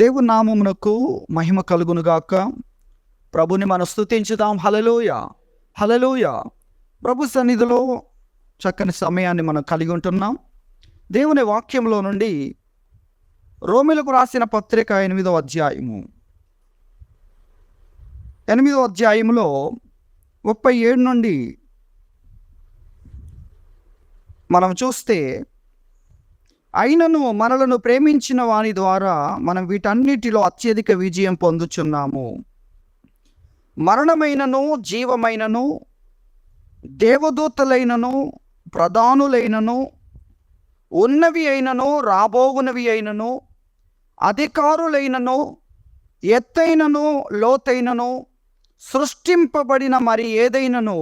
దేవుని నామమునకు మహిమ కలుగునుగాక. ప్రభుని మనం స్తుతించుదాం. హల్లెలూయా, హల్లెలూయా. ప్రభు సన్నిధిలో చక్కని సమయాన్ని మనం కలిగి ఉంటున్నాం. దేవుని వాక్యంలో నుండి రోమీయులకు రాసిన పత్రిక 8వ అధ్యాయము 8వ అధ్యాయంలో 37 నుండి మనం చూస్తే, అయినను మనలను ప్రేమించిన వాని ద్వారా మనం వీటన్నిటిలో అత్యధిక విజయం పొందుచున్నాము. మరణమైనను జీవమైనను దేవదూతలైనను ప్రధానులైనను ఉన్నవి అయినను రాబోవునవి అయినను అధికారులైనను ఎత్తైనను లోతైనను సృష్టింపబడిన మరి ఏదైనను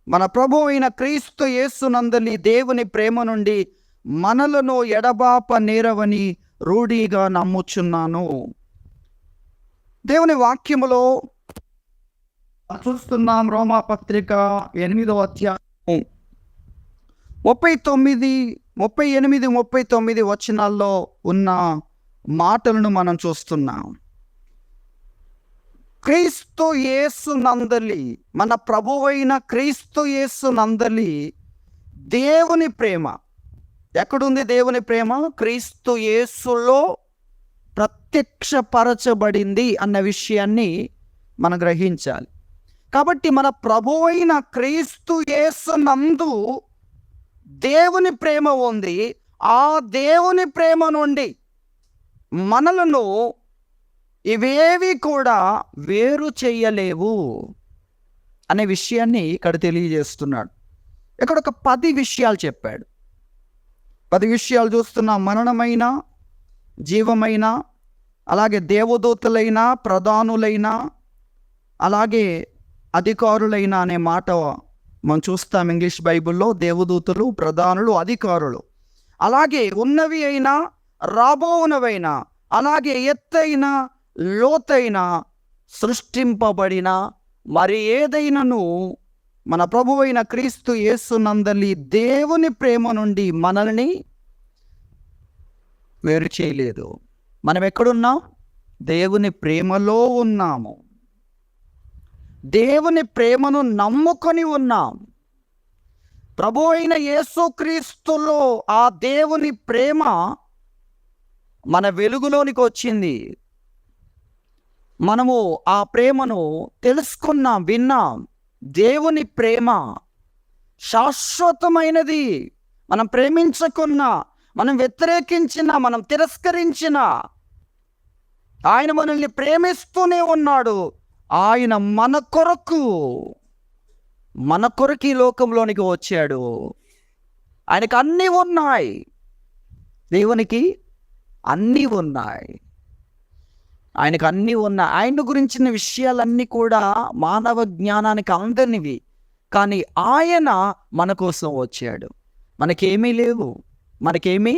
మన ప్రభువు అయిన క్రీస్తు యేసునందలి దేవుని ప్రేమ నుండి మనలను ఎడబాప నేరవని రూఢిగా నమ్ముచున్నాను. దేవుని వాక్యములో చూస్తున్నాం. రోమా పత్రిక 8వ అధ్యాయం 38, 39 వచనాల్లో ఉన్న మాటలను మనం చూస్తున్నాం. క్రీస్తు యేసు నందలి, మన ప్రభువైన క్రీస్తు యేసు నందలి దేవుని ప్రేమ ఎక్కడుంది? దేవుని ప్రేమ క్రీస్తు యేసులో ప్రత్యక్షపరచబడింది అన్న విషయాన్ని మనం గ్రహించాలి. కాబట్టి మన ప్రభువైన క్రీస్తు యేసు నందు దేవుని ప్రేమ ఉంది. ఆ దేవుని ప్రేమ నుండి మనలను ఇవేవి కూడా వేరు చేయలేవు అనే విషయాన్ని ఇక్కడ తెలియజేస్తున్నాడు. ఇక్కడ ఒక 10 విషయాలు చెప్పాడు. 10 విషయాలు చూస్తున్నాం. మరణమైన, జీవమైన, అలాగే దేవదూతలైన, ప్రధానులైన, అలాగే అధికారులైన అనే మాట మనం చూస్తాం ఇంగ్లీష్ బైబిల్లో. దేవదూతలు, ప్రధానులు, అధికారులు, అలాగే ఉన్నవి అయినా రాబోవునవైనా, అలాగే ఎత్తైన లోతైన సృష్టింపబడిన మరి ఏదైనాను మన ప్రభువైన క్రీస్తు యేసు నందలి దేవుని ప్రేమ నుండి మనల్ని వేరు చేయలేదు. మనం ఎక్కడున్నాం? దేవుని ప్రేమలో ఉన్నాము. దేవుని ప్రేమను నమ్ముకొని ఉన్నాం. ప్రభు అయిన యేసుక్రీస్తులో ఆ దేవుని ప్రేమ మన వెలుగులోనికి వచ్చింది. మనము ఆ ప్రేమను తెలుసుకున్నాం, విన్నాం. దేవుని ప్రేమ శాశ్వతమైనది. మనం ప్రేమించకున్నా, మనం వ్యతిరేకించినా, మనం తిరస్కరించినా ఆయన మనల్ని ప్రేమిస్తూనే ఉన్నాడు. ఆయన మన కొరకు ఈ లోకంలోనికి వచ్చాడు. ఆయనకు అన్నీ ఉన్నాయి. దేవునికి అన్నీ ఉన్నాయి. ఆయనకు అన్నీ ఉన్నాయి. ఆయన గురించిన విషయాలన్నీ కూడా మానవ జ్ఞానానికి అందనివి. కానీ ఆయన మన కోసం వచ్చాడు. మనకేమీ లేవు, మనకేమీ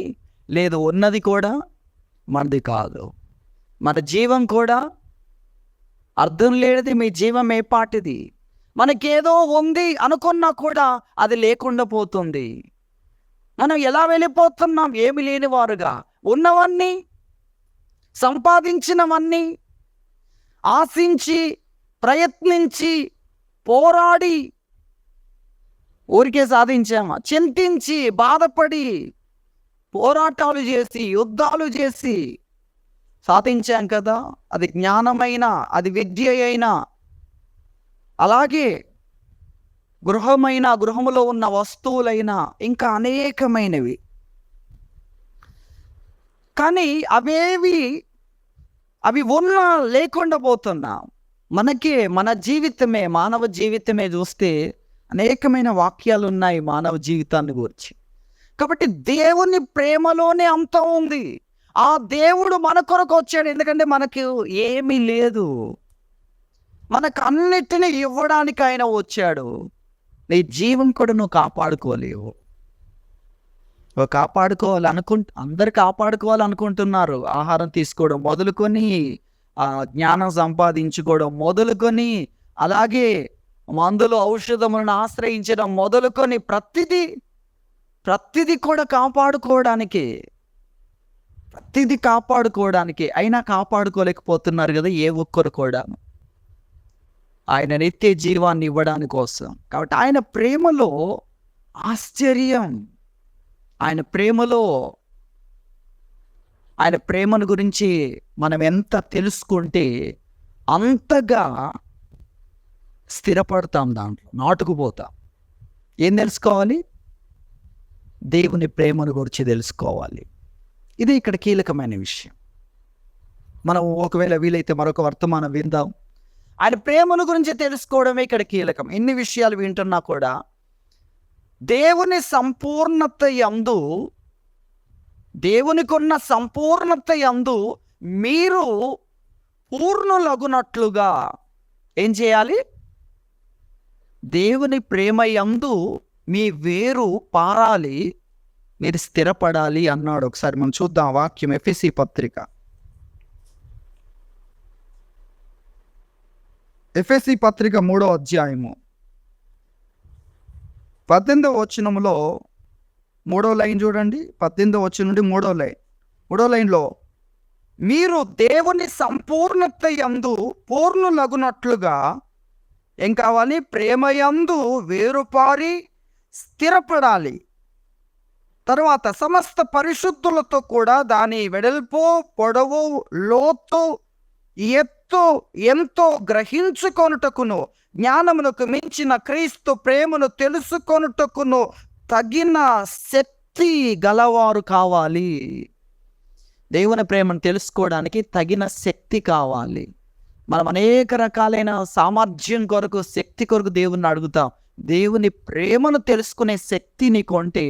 లేదు. ఉన్నది కూడా మనది కాదు. మన జీవం కూడా అర్థం లేనిది. మీ జీవం ఏ పాటిది? మనకేదో ఉంది అనుకున్నా కూడా అది లేకుండా పోతుంది. మనం ఎలా వెళ్ళిపోతున్నాం? ఏమి లేనివారుగా. ఉన్నవన్నీ, సంపాదించినవన్నీ ఆశించి, ప్రయత్నించి, పోరాడి ఊరికే సాధించామా? చింతించి, బాధపడి, పోరాటాలు చేసి, యుద్ధాలు చేసి సాధించాం కదా. అది జ్ఞానమైనా, అది విద్య అయినా, అలాగే గృహములో ఉన్న వస్తువులైనా, ఇంకా అనేకమైనవి. కానీ అవి ఉన్నా లేకుండా పోతున్నాం. మన జీవితమే, మానవ జీవితమే చూస్తే అనేకమైన వాక్యాలు ఉన్నాయి మానవ జీవితాన్ని గురించి. కాబట్టి దేవుని ప్రేమలోనే అంత ఉంది. ఆ దేవుడు మన కొరకు వచ్చాడు. ఎందుకంటే మనకు ఏమీ లేదు. మనకు అన్నిటినీ ఇవ్వడానికి ఆయన వచ్చాడు. నీ జీవం కూడా నువ్వు కాపాడుకోలేవు. అందరు కాపాడుకోవాలనుకుంటున్నారు. ఆహారం తీసుకోవడం మొదలుకొని, జ్ఞానం సంపాదించుకోవడం మొదలుకొని, అలాగే మందులు ఔషధములను ఆశ్రయించడం మొదలుకొని ప్రతిదీ కూడా కాపాడుకోవడానికి. ప్రతిదీ కాపాడుకోవడానికి, అయినా కాపాడుకోలేకపోతున్నారు కదా ఏ ఒక్కరు కూడా. ఆయన నిత్య జీవాన్ని ఇవ్వడానికి కోసం. కాబట్టి ఆయన ప్రేమలో ఆశ్చర్యం, ఆయన ప్రేమలో, ఆయన ప్రేమను గురించి మనం ఎంత తెలుసుకుంటే అంతగా స్థిరపడతాం, దాంట్లో నాటుకుపోతాం. ఏం తెలుసుకోవాలి? దేవుని ప్రేమను గురించి తెలుసుకోవాలి. ఇది ఇక్కడ కీలకమైన విషయం. మనం ఒకవేళ వీలైతే మరొక వర్తమానం విందాం. ఆయన ప్రేమను గురించి తెలుసుకోవడమే ఇక్కడ కీలకం. ఎన్ని విషయాలు వింటున్నా కూడా దేవుని సంపూర్ణత యందు, దేవునికున్న సంపూర్ణత యందు మీరు పూర్ణులగునట్లుగా ఏం చేయాలి? దేవుని ప్రేమ యందు మీ వేరు పారాలి, మీరు స్థిరపడాలి అన్నాడు. ఒకసారి మనం చూద్దాం వాక్యం. ఎఫెసీ పత్రిక, ఎఫెసీ పత్రిక 3వ అధ్యాయము 18వ వచనములో 3వ లైన్ చూడండి. 18వ వచనం నుండి 3వ లైన్లో, మీరు దేవుని సంపూర్ణత యందు పూర్ణులగునట్లుగా ఏం కావాలి? ప్రేమయందు వేరుపారి స్థిరపడాలి. తర్వాత సమస్త పరిశుద్ధులతో కూడా దాని వెడల్పు, పొడవు, లోతు, ఎత్తు ఎంతో గ్రహించుకొనుటకును, జ్ఞానమునకు మించిన క్రీస్తు ప్రేమను తెలుసుకొనుటకును తగిన శక్తి గలవారు కావాలి. దేవుని ప్రేమను తెలుసుకోవడానికి తగిన శక్తి కావాలి. మనం అనేక రకాలైన సామర్థ్యం కొరకు, శక్తి కొరకు దేవుణ్ణి అడుగుతాం. దేవుని ప్రేమను తెలుసుకునే శక్తి నీకు అంటే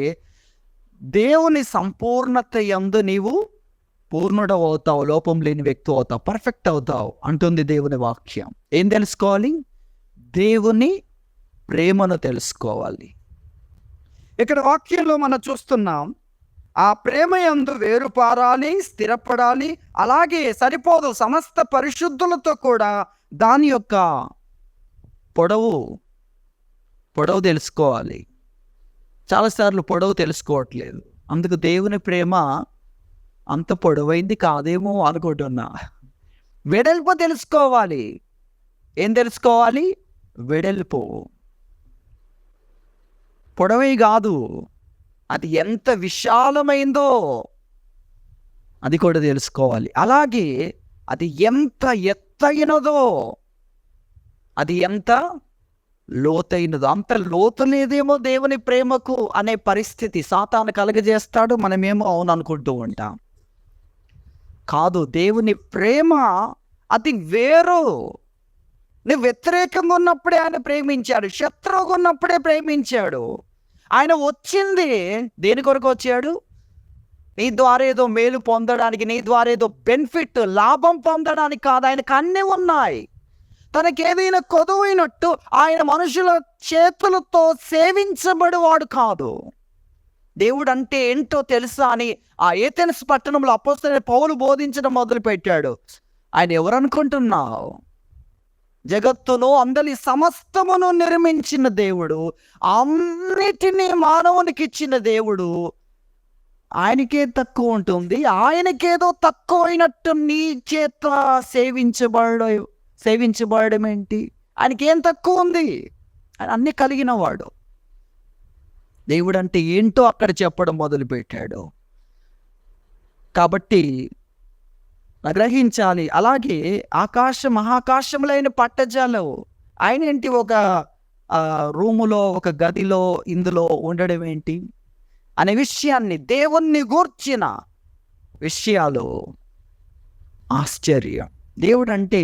దేవుని సంపూర్ణత యందు నీవు పూర్ణుడవు అవుతావు, లోపం లేని వ్యక్తి అవుతావు, పర్ఫెక్ట్ అవుతావు అంటుంది దేవుని వాక్యం. ఏం తెలుసుకోవాలి? దేవుని ప్రేమను తెలుసుకోవాలి. ఇక్కడ వాక్యంలో మనం చూస్తున్నాం, ఆ ప్రేమ యందు వేరుపారాలి, స్థిరపడాలి. అలాగే సరిపోదు, సమస్త పరిశుద్ధులతో కూడా దాని యొక్క పొడవు తెలుసుకోవాలి. చాలాసార్లు పొడవు తెలుసుకోవట్లేదు. అందుకు దేవుని ప్రేమ అంత పొడవైంది కాదేమో అనుకుంటున్నా. వెడల్పు తెలుసుకోవాలి. ఏం తెలుసుకోవాలి? వెడల్పు. పొడవే కాదు, అది ఎంత విశాలమైందో అది కూడా తెలుసుకోవాలి. అలాగే అది ఎంత ఎత్తైనదో, అది ఎంత లోతైనదో. అంత లోతు లేదేమో దేవుని ప్రేమకు అనే పరిస్థితి సాతాను కలగజేస్తాడు. మనమేమో అవును అనుకుంటూ ఉంటాం. కాదు, దేవుని ప్రేమ అది వేరు. నువ్వు వ్యతిరేకంగా ఉన్నప్పుడే ఆయన ప్రేమించాడు, శత్రువుగా ఉన్నప్పుడే ప్రేమించాడు. ఆయన వచ్చింది దేని కొరకు వచ్చాడు? నీ ద్వారా ఏదో మేలు పొందడానికి, నీ ద్వారా ఏదో బెనిఫిట్, లాభం పొందడానికి కాదు. ఆయనకు అన్నీ ఉన్నాయి. తనకేదైనా కొదువైనట్టు ఆయన మనుషుల చేతులతో సేవించబడేవాడు కాదు. దేవుడు అంటే ఏంటో తెలుసా అని ఆ ఏథెన్స్ పట్టణంలో అపోస్తలుడైన పౌలు బోధించడం మొదలుపెట్టాడు. ఆయన ఎవరనుకుంటున్నావు? జగత్తును అందరి సమస్తమును నిర్మించిన దేవుడు, అన్నిటినీ మానవునికి ఇచ్చిన దేవుడు. ఆయనకే తక్కువ ఉంటుంది. ఆయనకేదో తక్కువ అయినట్టు నీ చేత సేవించబడడం ఏంటి? ఆయనకేం తక్కువ ఉంది? ఆయన అన్నీ కలిగిన వాడు. దేవుడు అంటే ఏంటో అక్కడ చెప్పడం మొదలుపెట్టాడు. కాబట్టి గ్రహించాలి. అలాగే మహాకాశములైన పట్టజాలం ఆయన ఏంటి? ఒక రూములో, ఒక గదిలో, ఇందులో ఉండడం ఏంటి అనే విషయాన్ని, దేవుణ్ణి గూర్చిన విషయాలు ఆశ్చర్యం. దేవుడు అంటే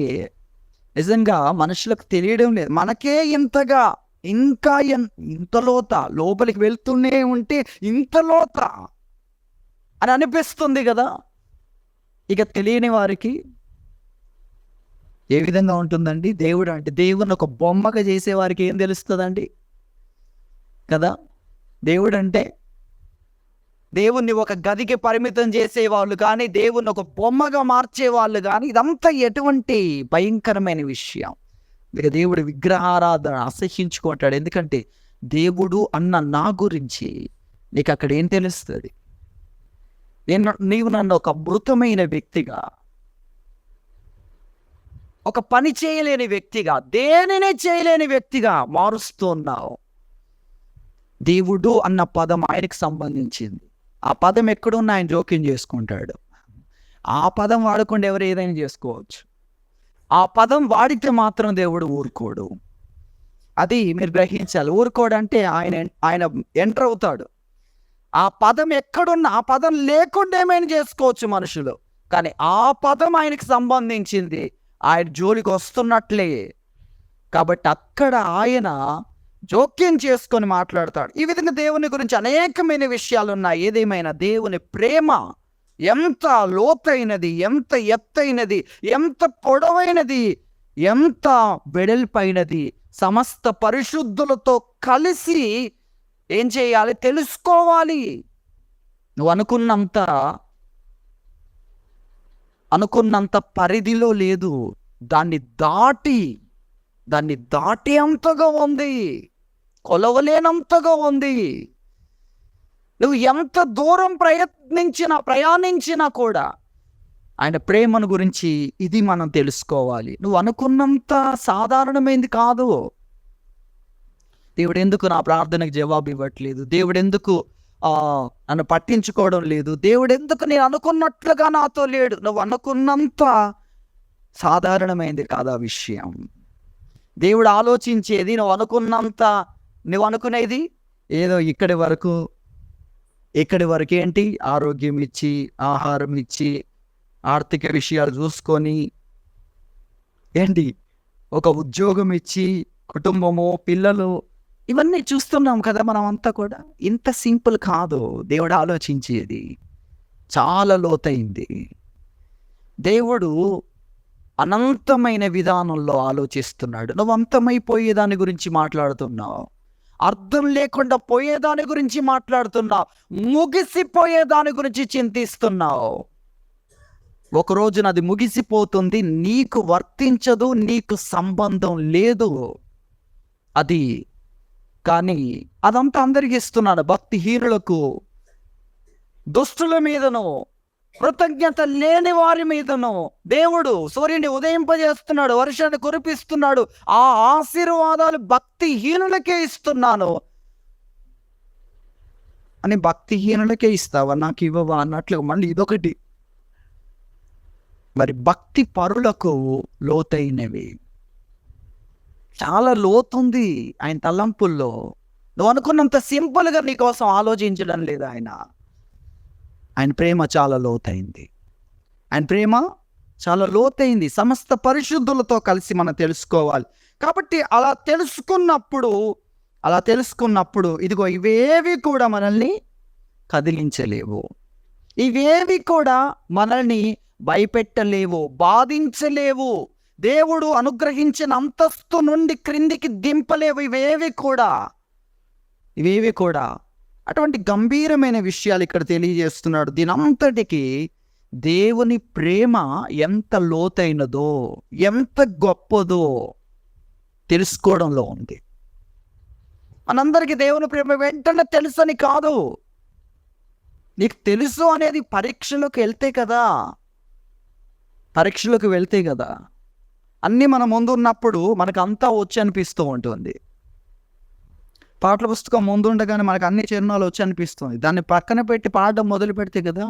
నిజంగా మనుషులకు తెలియడం లేదు. మనకే ఇంతగా, ఇంకా ఇంత లోత, లోపలికి వెళ్తూనే ఉంటే ఇంత లోత అని అనిపిస్తుంది కదా. ఇక తెలియని వారికి ఏ విధంగా ఉంటుందండి? దేవుడు అంటే దేవుని ఒక బొమ్మగా చేసేవారికి ఏం తెలుస్తుందండి కదా. దేవుడు అంటే దేవుణ్ణి ఒక గదికి పరిమితం చేసేవాళ్ళు కానీ, దేవుణ్ణి ఒక బొమ్మగా మార్చేవాళ్ళు కానీ, ఇదంతా ఎటువంటి భయంకరమైన విషయం. ఇక దేవుడు విగ్రహారాధన అసహ్యించుకుంటాడు. ఎందుకంటే దేవుడు అన్న నా గురించి నీకు అక్కడ ఏం తెలుస్తుంది? నీవు నన్ను ఒక మృతమైన వ్యక్తిగా, ఒక పని చేయలేని వ్యక్తిగా, దేనిని చేయలేని వ్యక్తిగా మారుస్తున్నావు. దేవుడు అన్న పదం ఆయనకి సంబంధించింది. ఆ పదం ఎక్కడున్నా ఆయన జోక్యం చేసుకుంటాడు. ఆ పదం వాడకుండా ఎవరు ఏదైనా చేసుకోవచ్చు. ఆ పదం వాడితే మాత్రం దేవుడు ఊరుకోడు. అది మీరు గ్రహించాలి. ఊరుకోడంటే ఆయన ఎంటర్ అవుతాడు. ఆ పదం ఎక్కడున్నా, ఆ పదం లేకుండా ఏమైనా చేసుకోవచ్చు మనుషులు, కానీ ఆ పదం ఆయనకి సంబంధించింది. ఆయన జోలికి వస్తున్నట్లే. కాబట్టి అక్కడ ఆయన జోక్యం చేసుకొని మాట్లాడతాడు. ఈ విధంగా దేవుని గురించి అనేకమైన విషయాలు ఉన్నాయి. ఏదేమైనా దేవుని ప్రేమ ఎంత లోతైనది, ఎంత ఎత్తైనది, ఎంత పొడవైనది, ఎంత వెడల్పైనది, సమస్త పరిశుద్ధులతో కలిసి ఏం చేయాలి? తెలుసుకోవాలి. నువ్వు అనుకున్నంత పరిధిలో లేదు. దాన్ని దాటి అంతగా ఉంది. కొలవలేనంతగా ఉంది. నువ్వు ఎంత దూరం ప్రయాణించినా కూడా ఆయన ప్రేమను గురించి ఇది మనం తెలుసుకోవాలి. నువ్వు అనుకున్నంత సాధారణమైంది కాదు. దేవుడు ఎందుకు నా ప్రార్థనకు జవాబు ఇవ్వట్లేదు? దేవుడు ఎందుకు నన్ను పట్టించుకోవడం లేదు? దేవుడు ఎందుకు నేను అనుకున్నట్లుగా నాతో లేడు? నువ్వు అనుకున్నంత సాధారణమైంది కాదు ఆ విషయం. దేవుడు ఆలోచించేది నువ్వు అనుకునేది ఏదో ఇక్కడి వరకు ఏంటి? ఆరోగ్యం ఇచ్చి, ఆహారం ఇచ్చి, ఆర్థిక విషయాలు చూసుకొని, ఏంటి ఒక ఉద్యోగం ఇచ్చి, కుటుంబము, పిల్లలు, ఇవన్నీ చూస్తున్నాం కదా మనం అంతా కూడా. ఇంత సింపుల్ కాదు దేవుడు ఆలోచించేది. చాలా లోతైంది. దేవుడు అనంతమైన విధానంలో ఆలోచిస్తున్నాడు. నువ్వు అంతమైపోయే దాని గురించి మాట్లాడుతున్నావు. అర్థం లేకుండా పోయేదాని గురించి మాట్లాడుతున్నావు. ముగిసిపోయే దాని గురించి చింతిస్తున్నావు. ఒక రోజున అది ముగిసిపోతుంది. నీకు వర్తించదు, నీకు సంబంధం లేదు అది. కానీ అదంతా అందరికి ఇస్తున్నాడు. భక్తిహీనులకు, దుష్టుల మీదను, కృతజ్ఞత లేని వారి మీదను దేవుడు సూర్యుని ఉదయింపజేస్తున్నాడు, వర్షాన్ని కురిపిస్తున్నాడు. ఆ ఆశీర్వాదాలు భక్తిహీనులకే ఇస్తున్నాను అని. భక్తిహీనులకే ఇస్తావా, నాకు ఇవ్వవా అన్నట్లు మళ్ళీ ఇదొకటి. మరి భక్తి పరులకు లోతైనవి, చాలా లోతుంది ఆయన తలంపుల్లో. నువ్వు అనుకున్నంత సింపుల్గా నీకోసం ఆలోచించడం లేదు ఆయన. ప్రేమ చాలా లోతైంది. ఆయన ప్రేమ చాలా లోతైంది. సమస్త పరిశుద్ధులతో కలిసి మనం తెలుసుకోవాలి. కాబట్టి అలా తెలుసుకున్నప్పుడు ఇదిగో ఇవేవి కూడా మనల్ని కదిలించలేవు. ఇవేవి కూడా మనల్ని భయపెట్టలేవు, బాధించలేవు. దేవుడు అనుగ్రహించిన అంతస్తు నుండి క్రిందికి దింపలేవు ఇవేవి కూడా. అటువంటి గంభీరమైన విషయాలు ఇక్కడ తెలియజేస్తున్నాడు. దీనంతటికి దేవుని ప్రేమ ఎంత లోతైనదో, ఎంత గొప్పదో తెలుసుకోవడంలో ఉంది. మనందరికీ దేవుని ప్రేమ వెంటనే తెలుసని కాదు. నీకు తెలుసు అనేది పరీక్షలోకి వెళ్తే కదా అన్నీ మన ముందు ఉన్నప్పుడు మనకు అంతా వచ్చి అనిపిస్తూ ఉంటుంది. పాటల పుస్తకం ముందు ఉండగానే మనకు అన్ని చరణాలు వచ్చి అనిపిస్తుంది. దాన్ని పక్కన పెట్టి పాడడం మొదలు పెడితే కదా,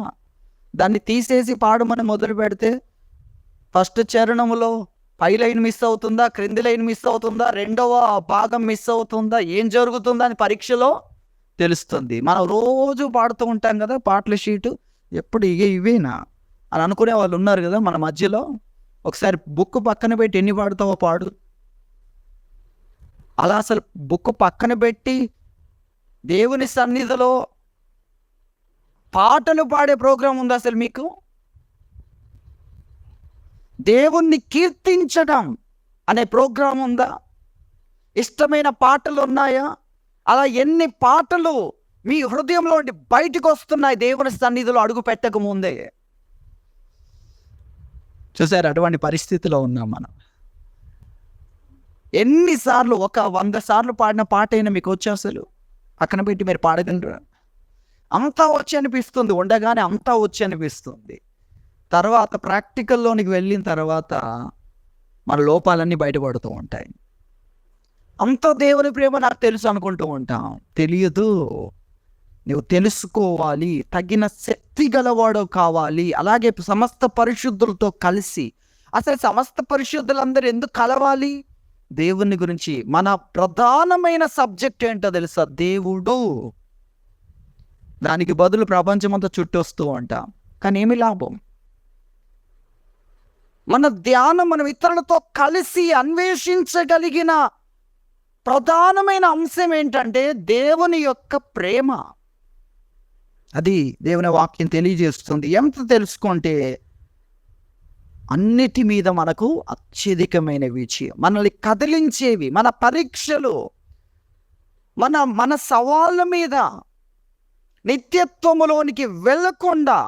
దాన్ని తీసేసి పాడమని మొదలు పెడితే ఫస్ట్ చరణంలో పై లైన్ మిస్ అవుతుందా, క్రింది లైన్ మిస్ అవుతుందా, రెండవ భాగం మిస్ అవుతుందా, ఏం జరుగుతుందా అని పరీక్షలో తెలుస్తుంది. మనం రోజు పాడుతూ ఉంటాం కదా పాటల షీటు, ఎప్పుడు ఇవేనా అని అనుకునే వాళ్ళు ఉన్నారు కదా మన మధ్యలో. ఒకసారి బుక్ పక్కన పెట్టి ఎన్ని పాడుతావో పాడు. అలా అసలు బుక్ పక్కన పెట్టి దేవుని సన్నిధిలో పాటలు పాడే ప్రోగ్రాం ఉందా అసలు మీకు? దేవుణ్ణి కీర్తించడం అనే ప్రోగ్రాం ఉందా? ఇష్టమైన పాటలు ఉన్నాయా? అలా ఎన్ని పాటలు మీ హృదయంలో బయటకు వస్తున్నాయి దేవుని సన్నిధిలో అడుగు పెట్టక ముందే. చూసారు, అటువంటి పరిస్థితిలో ఉన్నాం మనం. ఎన్నిసార్లు, 100 సార్లు పాడిన పాట అయినా మీకు వచ్చి అసలు పక్కన పెట్టి మీరు పాడగలరా? అంతా వచ్చి అనిపిస్తుంది, ఉండగానే అంతా వచ్చి అనిపిస్తుంది. తర్వాత ప్రాక్టికల్లోనికి వెళ్ళిన తర్వాత మన లోపాలన్నీ బయటపడుతూ ఉంటాయి. అంత దేవుని ప్రేమ నాకు తెలుసు అనుకుంటూ ఉంటాం. తెలియదు. నువ్వు తెలుసుకోవాలి, తగిన శక్తి గలవాడు కావాలి. అలాగే సమస్త పరిశుద్ధులతో కలిసి, అసలు సమస్త పరిశుద్ధులందరూ ఎందుకు కలవాలి? దేవుని గురించి. మన ప్రధానమైన సబ్జెక్ట్ ఏంటో తెలుసా? దేవుడు. దానికి బదులు ప్రపంచమంతా చుట్టొస్తూ ఉంటాం, కానీ ఏమి లాభం? మన ధ్యానం మనం ఇతరులతో కలిసి అన్వేషించగలిగిన ప్రధానమైన అంశం ఏంటంటే దేవుని యొక్క ప్రేమ. అది దేవుని వాక్యం తెలియజేస్తుంది. ఎంత తెలుసుకుంటే అన్నిటి మీద మనకు అత్యధికమైన విజయం, మనల్ని కదిలించేవి, మన పరీక్షలు, మన సవాళ్ళ మీద నిత్యత్వములోనికి వెళ్ళకుండా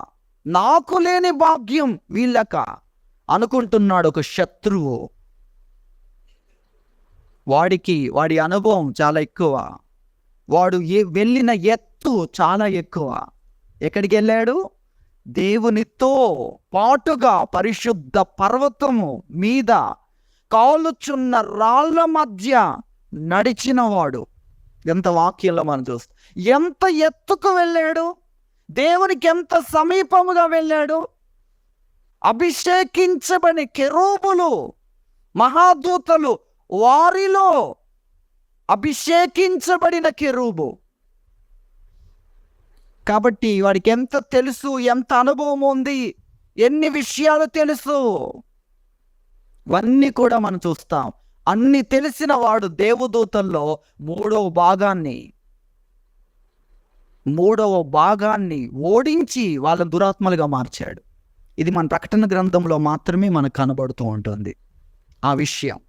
నాకు లేని భాగ్యం వీళ్ళక అనుకుంటున్నాడు ఒక శత్రువు. వాడి అనుభవం చాలా ఎక్కువ, వాడు వెళ్ళిన ఎత్తు చాలా ఎక్కువ. ఎక్కడికి వెళ్ళాడు? దేవునితో పాటుగా పరిశుద్ధ పర్వతము మీద కాలుచున్న రాళ్ళ మధ్య నడిచినవాడు. ఎంత వాక్యంలో మనం చూస్తాం. ఎంత ఎత్తుకు వెళ్ళాడు, దేవునికి ఎంత సమీపముగా వెళ్ళాడు. అభిషేకించబడిన కెరూబులు, మహాదూతలు, వారిలో అభిషేకించబడిన కెరూబు. కాబట్టి వాడికి ఎంత తెలుసు, ఎంత అనుభవం ఉంది, ఎన్ని విషయాలు తెలుసు, ఇవన్నీ కూడా మనం చూస్తాం. అన్ని తెలిసిన వాడు దేవదూతల్లో మూడవ భాగాన్ని ఓడించి వాళ్ళని దురాత్మలుగా మార్చాడు. ఇది మన ప్రకటన గ్రంథంలో మాత్రమే మనకు కనబడుతూ ఉంటుంది. ఆ విషయం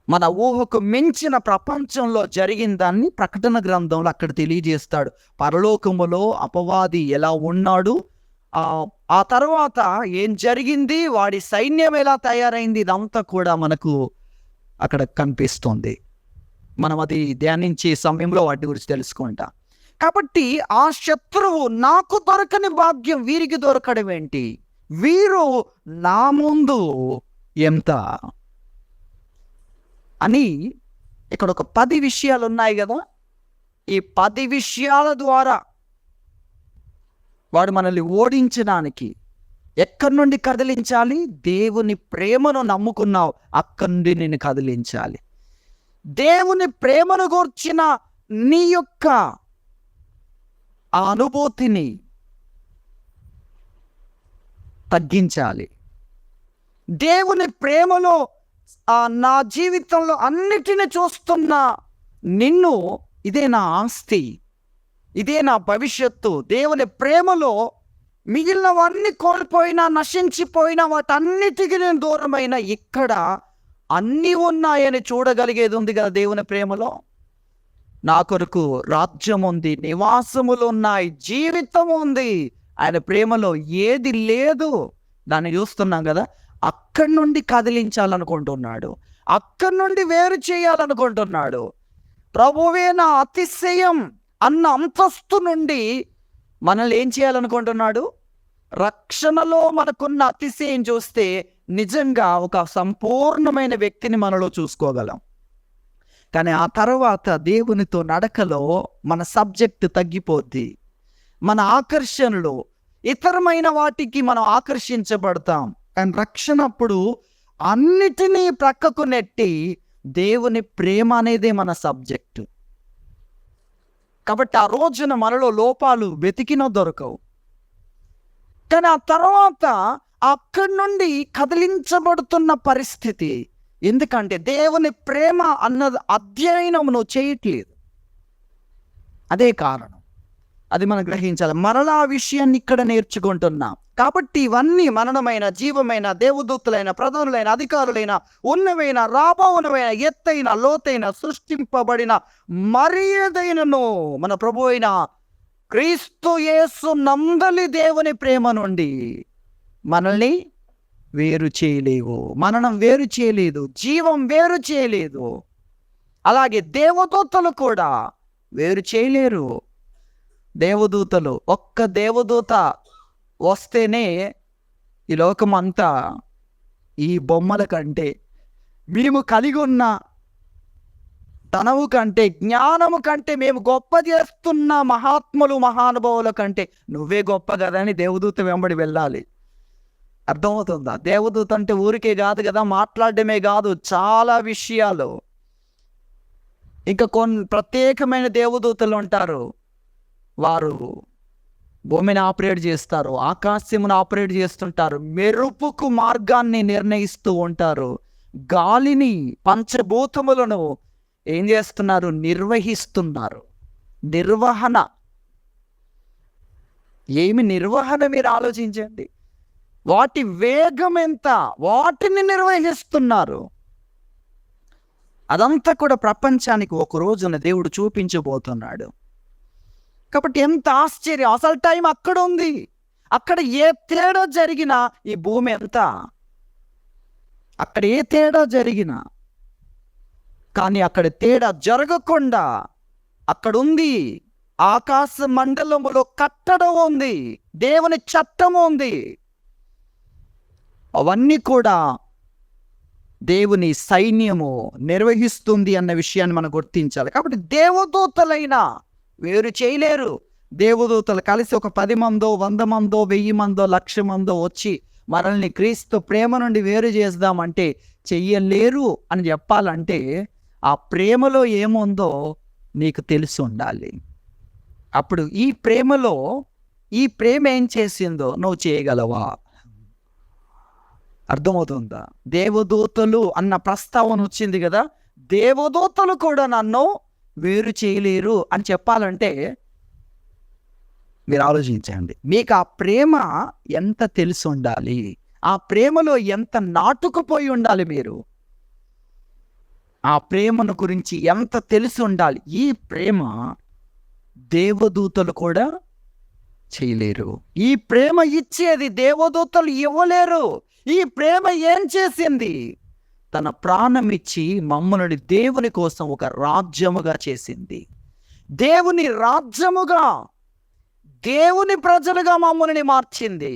మన ఊహకు మించిన ప్రపంచంలో జరిగిన దాన్ని ప్రకటన గ్రంథంలో అక్కడ తెలియజేస్తాడు. పరలోకములో అపవాది ఎలా ఉన్నాడు, ఆ తర్వాత ఏం జరిగింది, వాడి సైన్యం ఎలా తయారైంది, ఇదంతా కూడా మనకు అక్కడ కనిపిస్తుంది. మనం అది ధ్యానించే సమయంలో వాటి గురించి తెలుసుకుంటాం. కాబట్టి ఆ శత్రువు నాకు దొరకని భాగ్యం వీరికి దొరకడం ఏంటి, వీరు నా ముందు ఎంత అని ఇక్కడ ఒక 10 విషయాలు ఉన్నాయి కదా. ఈ 10 విషయాల ద్వారా వాడు మనల్ని ఓడించడానికి ఎక్కడి నుండి కదిలించాలి? దేవుని ప్రేమను నమ్ముకున్నావు, అక్కడి నుండి నేను కదిలించాలి. దేవుని ప్రేమను గూర్చిన నీ యొక్క ఆ అనుభూతిని తగ్గించాలి. దేవుని ప్రేమలో నా జీవితంలో అన్నిటిని చూస్తున్న నిన్ను, ఇదే నా ఆస్తి, ఇదే నా భవిష్యత్తు. దేవుని ప్రేమలో మిగిలినవన్నీ కోల్పోయినా, నశించిపోయినా, వాటన్నిటికీ నేను దూరమైన ఇక్కడ అన్నీ ఉన్నాయని చూడగలిగేది ఉంది కదా దేవుని ప్రేమలో. నా కొరకు రాజ్యం ఉంది, నివాసములు ఉన్నాయి, జీవితం ఉంది. ఆయన ప్రేమలో ఏది లేదు, దాన్ని చూస్తున్నాం కదా. అక్కడి నుండి కదిలించాలనుకుంటున్నాడు, అక్కడి నుండి వేరు చేయాలనుకుంటున్నాడు. ప్రభువే నా అతిశయం అన్న అంతస్తు నుండి మనల్ని ఏం చేయాలనుకుంటున్నాడు? రక్షణలో మనకున్న అతిశయం చూస్తే నిజంగా ఒక సంపూర్ణమైన వ్యక్తిని మనలో చూసుకోగలం. కానీ ఆ తర్వాత దేవునితో నడకలో మన సబ్జెక్ట్ తగ్గిపోద్ది. మన ఆకర్షణలు, ఇతరమైన వాటికి మనం ఆకర్షించబడతాం. కానీ రక్షణ అప్పుడు అన్నిటినీ ప్రక్కకు నెట్టి దేవుని ప్రేమ అనేదే మన సబ్జెక్టు. కాబట్టి ఆ రోజున మనలో లోపాలు వెతికినా దొరకవు. కానీ ఆ తర్వాత అక్కడి నుండి కదిలించబడుతున్న పరిస్థితి. ఎందుకంటే దేవుని ప్రేమ అన్నది అధ్యయనం నువ్వు చేయట్లేదు. అదే కారణం. అది మనం గ్రహించాలి. మరలా ఆ విషయాన్ని ఇక్కడ నేర్చుకుంటున్నాం. కాబట్టి ఇవన్నీ మరణమైన, జీవమైన, దేవదూతలైన, ప్రధానులైన, అధికారులైన, ఉన్నవైన, రాబోవునవైన, ఎత్తైన, లోతైన, సృష్టింపబడిన మరి ఏదైనను మన ప్రభు అయిన క్రీస్తు యేసు నందలి దేవుని ప్రేమ నుండి మనల్ని వేరు చేయలేవు. మరణం వేరు చేయలేదు, జీవం వేరు చేయలేదు. అలాగే దేవదూతలు కూడా వేరు చేయలేరు. దేవదూతలు, ఒక్క దేవదూత వస్తేనే ఈ లోకమంతా ఈ బొమ్మల కంటే, మేము కలిగి ఉన్న ధనము కంటే, జ్ఞానము కంటే, మేము గొప్ప చేస్తున్న మహాత్ములు మహానుభావుల కంటే నువ్వే గొప్ప కదా అని దేవదూత వెంబడి వెళ్ళాలి. అర్థమవుతుందా? దేవదూత అంటే ఊరికే కాదు కదా, మాట్లాడడమే కాదు, చాలా విషయాలు. ఇంకా కొన్ని ప్రత్యేకమైన దేవదూతలు ఉంటారు. వారు భూమిని ఆపరేట్ చేస్తారు, ఆకాశమును ఆపరేట్ చేస్తుంటారు, మెరుపుకు మార్గాన్ని నిర్ణయిస్తూ ఉంటారు, గాలిని, పంచభూతములను ఏం చేస్తున్నారు? నిర్వహిస్తున్నారు. నిర్వహణ. ఏమి నిర్వహణ మీరు ఆలోచించండి. వాటి వేగం ఎంత, వాటిని నిర్వహిస్తున్నారు. అదంతా కూడా ప్రపంచానికి ఒక రోజున దేవుడు చూపించబోతున్నాడు. కాబట్టి ఎంత ఆశ్చర్యం. అసలు టైం అక్కడ ఉంది. అక్కడ ఏ తేడా జరిగినా ఈ భూమి ఎంత, అక్కడ ఏ తేడా జరిగినా, కానీ అక్కడ తేడా జరగకుండా అక్కడ ఉంది. ఆకాశ మండలములో కట్టడం ఉంది, దేవుని చట్టం ఉంది. అవన్నీ కూడా దేవుని సైన్యము నిర్వహిస్తుంది అన్న విషయాన్ని మనం గుర్తించాలి. కాబట్టి దేవదూతలైనా వేరు చేయలేరు. దేవదూతలు కలిసి ఒక 10 మందో 100 మందో 1000 మందో 1,00,000 మందో వచ్చి మనల్ని క్రీస్తు ప్రేమ నుండి వేరు చేద్దామంటే చెయ్యలేరు అని చెప్పాలంటే ఆ ప్రేమలో ఏముందో నీకు తెలిసి ఉండాలి. అప్పుడు ఈ ప్రేమలో, ఈ ప్రేమ ఏం చేసిందో నువ్వు చేయగలవా? అర్థమవుతుందా? దేవదూతలు అన్న ప్రస్తావన వచ్చింది కదా, దేవదూతలు కూడా నన్ను వేరు చేయలేరు అని చెప్పాలంటే మీరు ఆలోచించండి. మీకు ఆ ప్రేమ ఎంత తెలిసి ఉండాలి, ఆ ప్రేమలో ఎంత నాటుకుపోయి ఉండాలి, మీరు ఆ ప్రేమను గురించి ఎంత తెలిసి ఉండాలి. ఈ ప్రేమ దేవదూతలు కూడా చేయలేరు. ఈ ప్రేమ ఇచ్చేది దేవదూతలు ఇవ్వలేరు. ఈ ప్రేమ ఏం చేసింది? తన ప్రాణం ఇచ్చి మమ్మల్ని దేవుని కోసం ఒక రాజ్యముగా చేసింది. దేవుని రాజ్యముగా, దేవుని ప్రజలుగా మమ్మల్ని మార్చింది.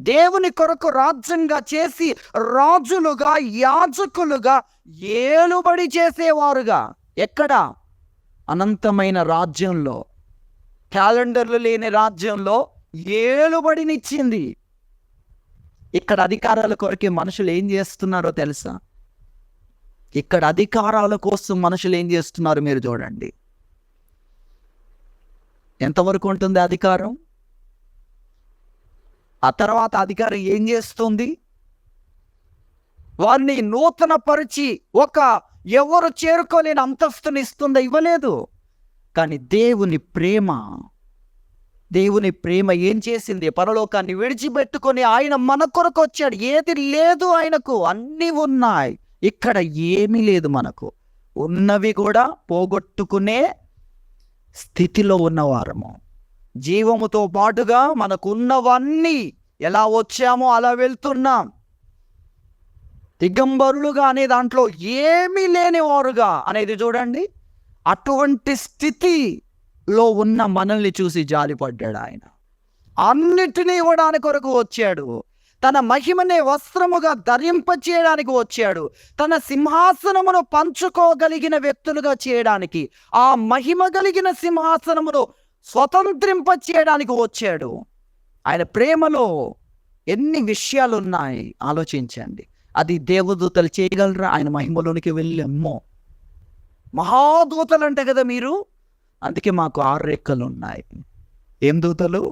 దేవుని కొరకు రాజ్యంగా చేసి రాజులుగా, యాజకులుగా, ఏలుబడి చేసేవారుగా. ఎక్కడ? అనంతమైన రాజ్యంలో, క్యాలెండర్లు లేని రాజ్యంలో ఏలుబడినిచ్చింది. ఇక్కడ అధికారాల కొరకే మనుషులు ఏం చేస్తున్నారో తెలుసా? ఇక్కడ అధికారాల కోసం మనుషులు ఏం చేస్తున్నారు మీరు చూడండి. ఎంతవరకు ఉంటుంది అధికారం? ఆ తర్వాత అధికారం ఏం చేస్తుంది? వారిని నూతన పరిచి ఒక ఎవరు చేరుకోలేని అంతస్తుని ఇస్తుందా? ఇవ్వలేదు. కానీ దేవుని ప్రేమ ఏం చేసింది? పరలోకాన్ని విడిచిపెట్టుకొని ఆయన మన కొరకు వచ్చాడు. ఏది లేదు ఆయనకు, అన్నీ ఉన్నాయి. ఇక్కడ ఏమీ లేదు మనకు. ఉన్నవి కూడా పోగొట్టుకునే స్థితిలో ఉన్నవారము. జీవముతో పాటుగా మనకున్నవన్నీ ఎలా వచ్చామో అలా వెళ్తున్నాం. దిగంబరులుగా అనే దాంట్లో ఏమీ లేనివారుగా అనేది చూడండి. అటువంటి స్థితిలో ఉన్న మనల్ని చూసి జాలిపడ్డాడు ఆయన. అన్నిటినీ ఇవ్వడానికి కొరకు వచ్చాడు. తన మహిమనే వస్త్రముగా ధరింపచేయడానికి వచ్చాడు. తన సింహాసనమును పంచుకోగలిగిన వ్యక్తులుగా చేయడానికి, ఆ మహిమ కలిగిన సింహాసనమును స్వతంత్రింప చేయడానికి వచ్చాడు. ఆయన ప్రేమలో ఎన్ని విషయాలు ఉన్నాయి ఆలోచించండి. అది దేవదూతలు చేయగలరా? ఆయన మహిమలోనికి వెళ్ళి, అమ్మో మహాదూతలు అంటే కదా మీరు, అందుకే మాకు 6 రెక్కలు ఉన్నాయి. ఏం దూతలు?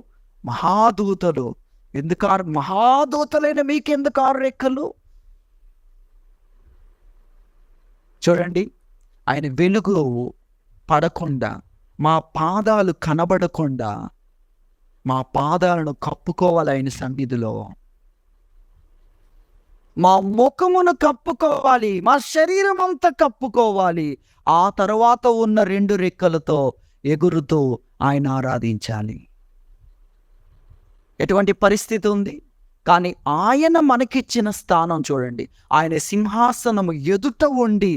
మహాదూతలు. ఎందుకు మహాదూతలైన మీకెందుకు 6 రెక్కలు? చూడండి, ఆయన వెలుగు పడకుండా, మా పాదాలు కనబడకుండా మా పాదాలను కప్పుకోవాలి ఆయన సన్నిధిలో. మా ముఖమును కప్పుకోవాలి, మా శరీరం అంతా కప్పుకోవాలి. ఆ తర్వాత ఉన్న 2 రెక్కలతో ఎగురుతూ ఆయన ఆరాధించాలి. ఎటువంటి పరిస్థితి ఉంది? కానీ ఆయన మనకిచ్చిన స్థానం చూడండి. ఆయన సింహాసనము ఎదుట ఉండి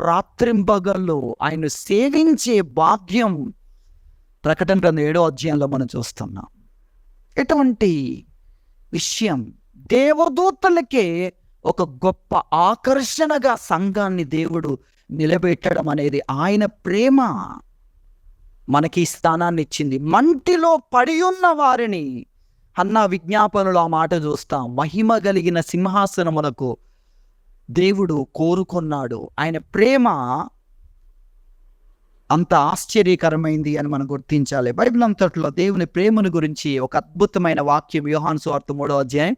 రాత్రింబగళ్ళు ఆయన సేవించే భాగ్యం ప్రకటన గ్రంథం 7వ అధ్యాయంలో మనం చూస్తున్నాం. ఎటువంటి విషయం! దేవదూతలకే ఒక గొప్ప ఆకర్షణగా సంఘాన్ని దేవుడు నిలబెట్టడం అనేది ఆయన ప్రేమ మనకి ఈ స్థానాన్ని ఇచ్చింది. మంటిలో పడి ఉన్న వారిని అన్న విజ్ఞాపనలో ఆ మాట చూస్తాం. మహిమ కలిగిన సింహాసనములకు దేవుడు కోరుకున్నాడు. ఆయన ప్రేమ అంత ఆశ్చర్యకరమైంది అని మనం గుర్తించాలి. బైబిల్ అంతట్లో దేవుని ప్రేమను గురించి ఒక అద్భుతమైన వాక్యం యోహాను సువార్త 3వ అధ్యాయం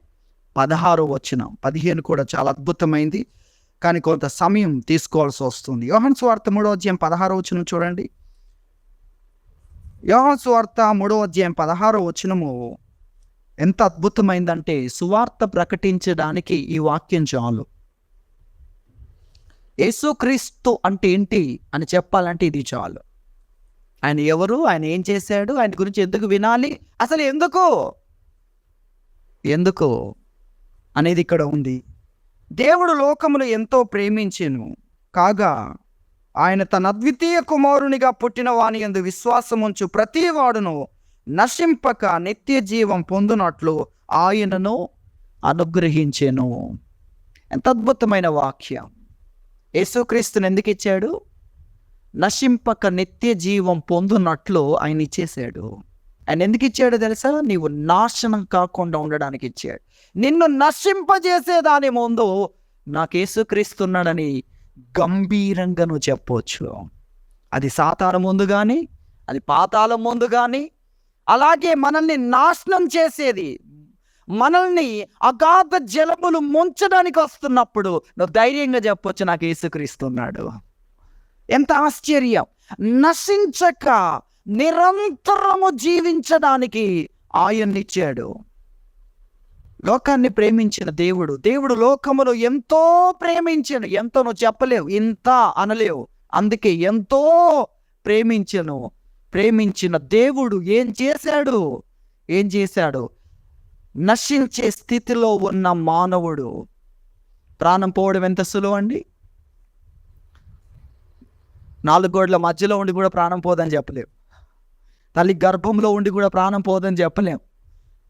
16వ వచనం, 15 కూడా చాలా అద్భుతమైంది, కానీ కొంత సమయం తీసుకోవాల్సి వస్తుంది. యోహాను సువార్త 3వ అధ్యాయం 16వ వచనం చూడండి. యోహాను సువార్త 3వ అధ్యాయం 16వ వచనము ఎంత అద్భుతమైందంటే, సువార్త ప్రకటించడానికి ఈ వాక్యం చాలు. యేసుక్రీస్తు అంటే ఏంటి అని చెప్పాలంటే ఇది చాలు. ఆయన ఎవరు, ఆయన ఏం చేశాడు, ఆయన గురించి ఎందుకు వినాలి, అసలు ఎందుకు అనేది ఇక్కడ ఉంది. దేవుడు లోకమును ఎంతో ప్రేమించెను కాగా ఆయన తన అద్వితీయ కుమారునిగా పుట్టిన వాని యందు విశ్వాసముంచు ప్రతి వాడును నశింపక నిత్య జీవం పొందునట్లు ఆయనను అనుగ్రహించెను. ఎంత అద్భుతమైన వాక్యం! యేసుక్రీస్తుని ఎందుకు ఇచ్చాడు? నశింపక నిత్య జీవం పొందునట్లు ఆయన ఇచ్చేశాడు. ఆయన ఎందుకు ఇచ్చాడో తెలుసా? నీవు నాశనం కాకుండా ఉండడానికి ఇచ్చాడు. నిన్ను నశింపజేసేదాని ముందు నాకు యేసుక్రీస్తున్నాడని గంభీరంగా నువ్వు చెప్పవచ్చు. అది సాతాను ముందు కానీ, అది పాతాళం ముందు కానీ, అలాగే మనల్ని నాశనం చేసేది, మనల్ని అగాధ జలములు ముంచడానికి వస్తున్నప్పుడు నువ్వు ధైర్యంగా చెప్పొచ్చు, నాకు యేసుక్రీస్తున్నాడు. ఎంత ఆశ్చర్యం! నశించక నిరంతరము జీవించడానికి ఆయన్నిచ్చాడు. లోకాన్ని ప్రేమించిన దేవుడు లోకమును ఎంతో ప్రేమించను. ఎంతో నువ్వు చెప్పలేవు, ఇంత అనలేవు. అందుకే ఎంతో ప్రేమించిన దేవుడు ఏం చేశాడు? నశించే స్థితిలో ఉన్న మానవుడు ప్రాణం పోవడం ఎంత సులువు అండి. 4 గోడల మధ్యలో ఉండి కూడా ప్రాణం పోదని చెప్పలేం. తల్లి గర్భంలో ఉండి కూడా ప్రాణం పోదని చెప్పలేం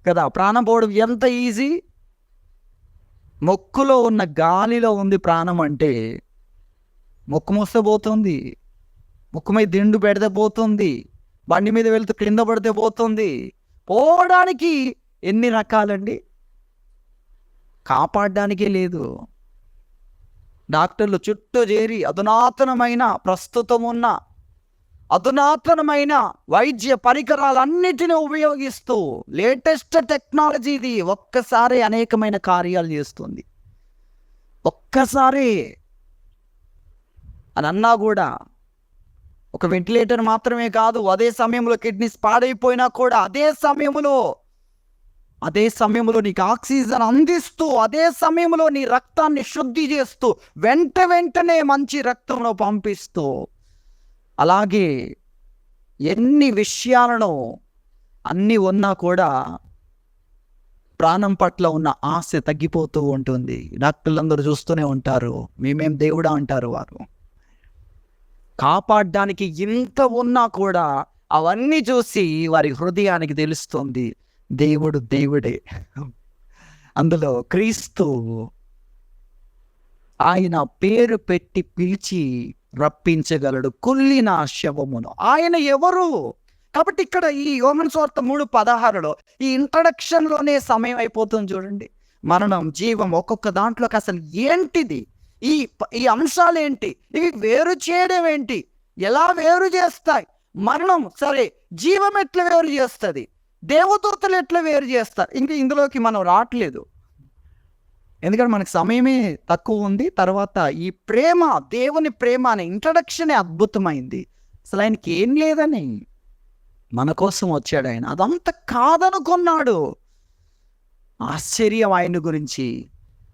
కదా. ప్రాణం పోవడం ఎంత ఈజీ. మొక్కులో ఉన్న గాలిలో ఉంది ప్రాణం అంటే, మొక్కు మూస్తే పోతుంది, ముక్కు మీద దిండు పెడితే పోతుంది, బండి మీద వెళ్తూ కింద పడితే పోతుంది. పోవడానికి ఎన్ని రకాలండి, కాపాడడానికే లేదు. డాక్టర్లు చుట్టూ చేరి ప్రస్తుతం ఉన్న అధునాతనమైన వైద్య పరికరాలన్నిటిని ఉపయోగిస్తూ లేటెస్ట్ టెక్నాలజీ ఇది ఒక్కసారి అనేకమైన కార్యాలు చేస్తుంది. ఒక్కసారి అని అన్నా కూడా ఒక వెంటిలేటర్ మాత్రమే కాదు, అదే సమయంలో కిడ్నీస్ పాడైపోయినా కూడా అదే సమయంలో నీకు ఆక్సిజన్ అందిస్తూ, అదే సమయంలో నీ రక్తాన్ని శుద్ధి చేస్తూ, వెంటనే మంచి రక్తంలో పంపిస్తూ, అలాగే ఎన్ని విషయాలను అన్నీ ఉన్నా కూడా ప్రాణం పట్ల ఉన్న ఆశ తగ్గిపోతూ ఉంటుంది. డాక్టర్లందరూ చూస్తూనే ఉంటారు, మేమేం దేవుడా అంటారు వారు. కాపాడడానికి ఇంత ఉన్నా కూడా అవన్నీ చూసి వారి హృదయానికి తెలుస్తుంది దేవుడే. అందులో క్రీస్తు ఆయన పేరు పెట్టి పిలిచి రప్పించగలడు కుళ్ళిన శవమును. ఆయన ఎవరు? కాబట్టి ఇక్కడ ఈ యోహాను సువార్త 3:16లో ఈ ఇంట్రడక్షన్లోనే సమయం అయిపోతుంది చూడండి. మరణం, జీవం, ఒక్కొక్క దాంట్లోకి అసలు ఏంటిది, ఈ అంశాలు ఏంటి, ఇవి వేరు చేయడం ఏంటి, ఎలా వేరు చేస్తాయి? మరణం సరే, జీవం ఎట్లా వేరు చేస్తుంది, దేవదూతలు ఎట్లా వేరు చేస్తారు? ఇంకా ఇందులోకి మనం రావట్లేదు, ఎందుకంటే మనకు సమయమే తక్కువ ఉంది. తర్వాత ఈ ప్రేమ, దేవుని ప్రేమ అనే ఇంట్రడక్షనే అద్భుతమైంది. అసలు ఆయనకి ఏం లేదని మన కోసం వచ్చాడు. ఆయన అదంతా కాదనుకున్నాడు. ఆశ్చర్యం ఆయన గురించి.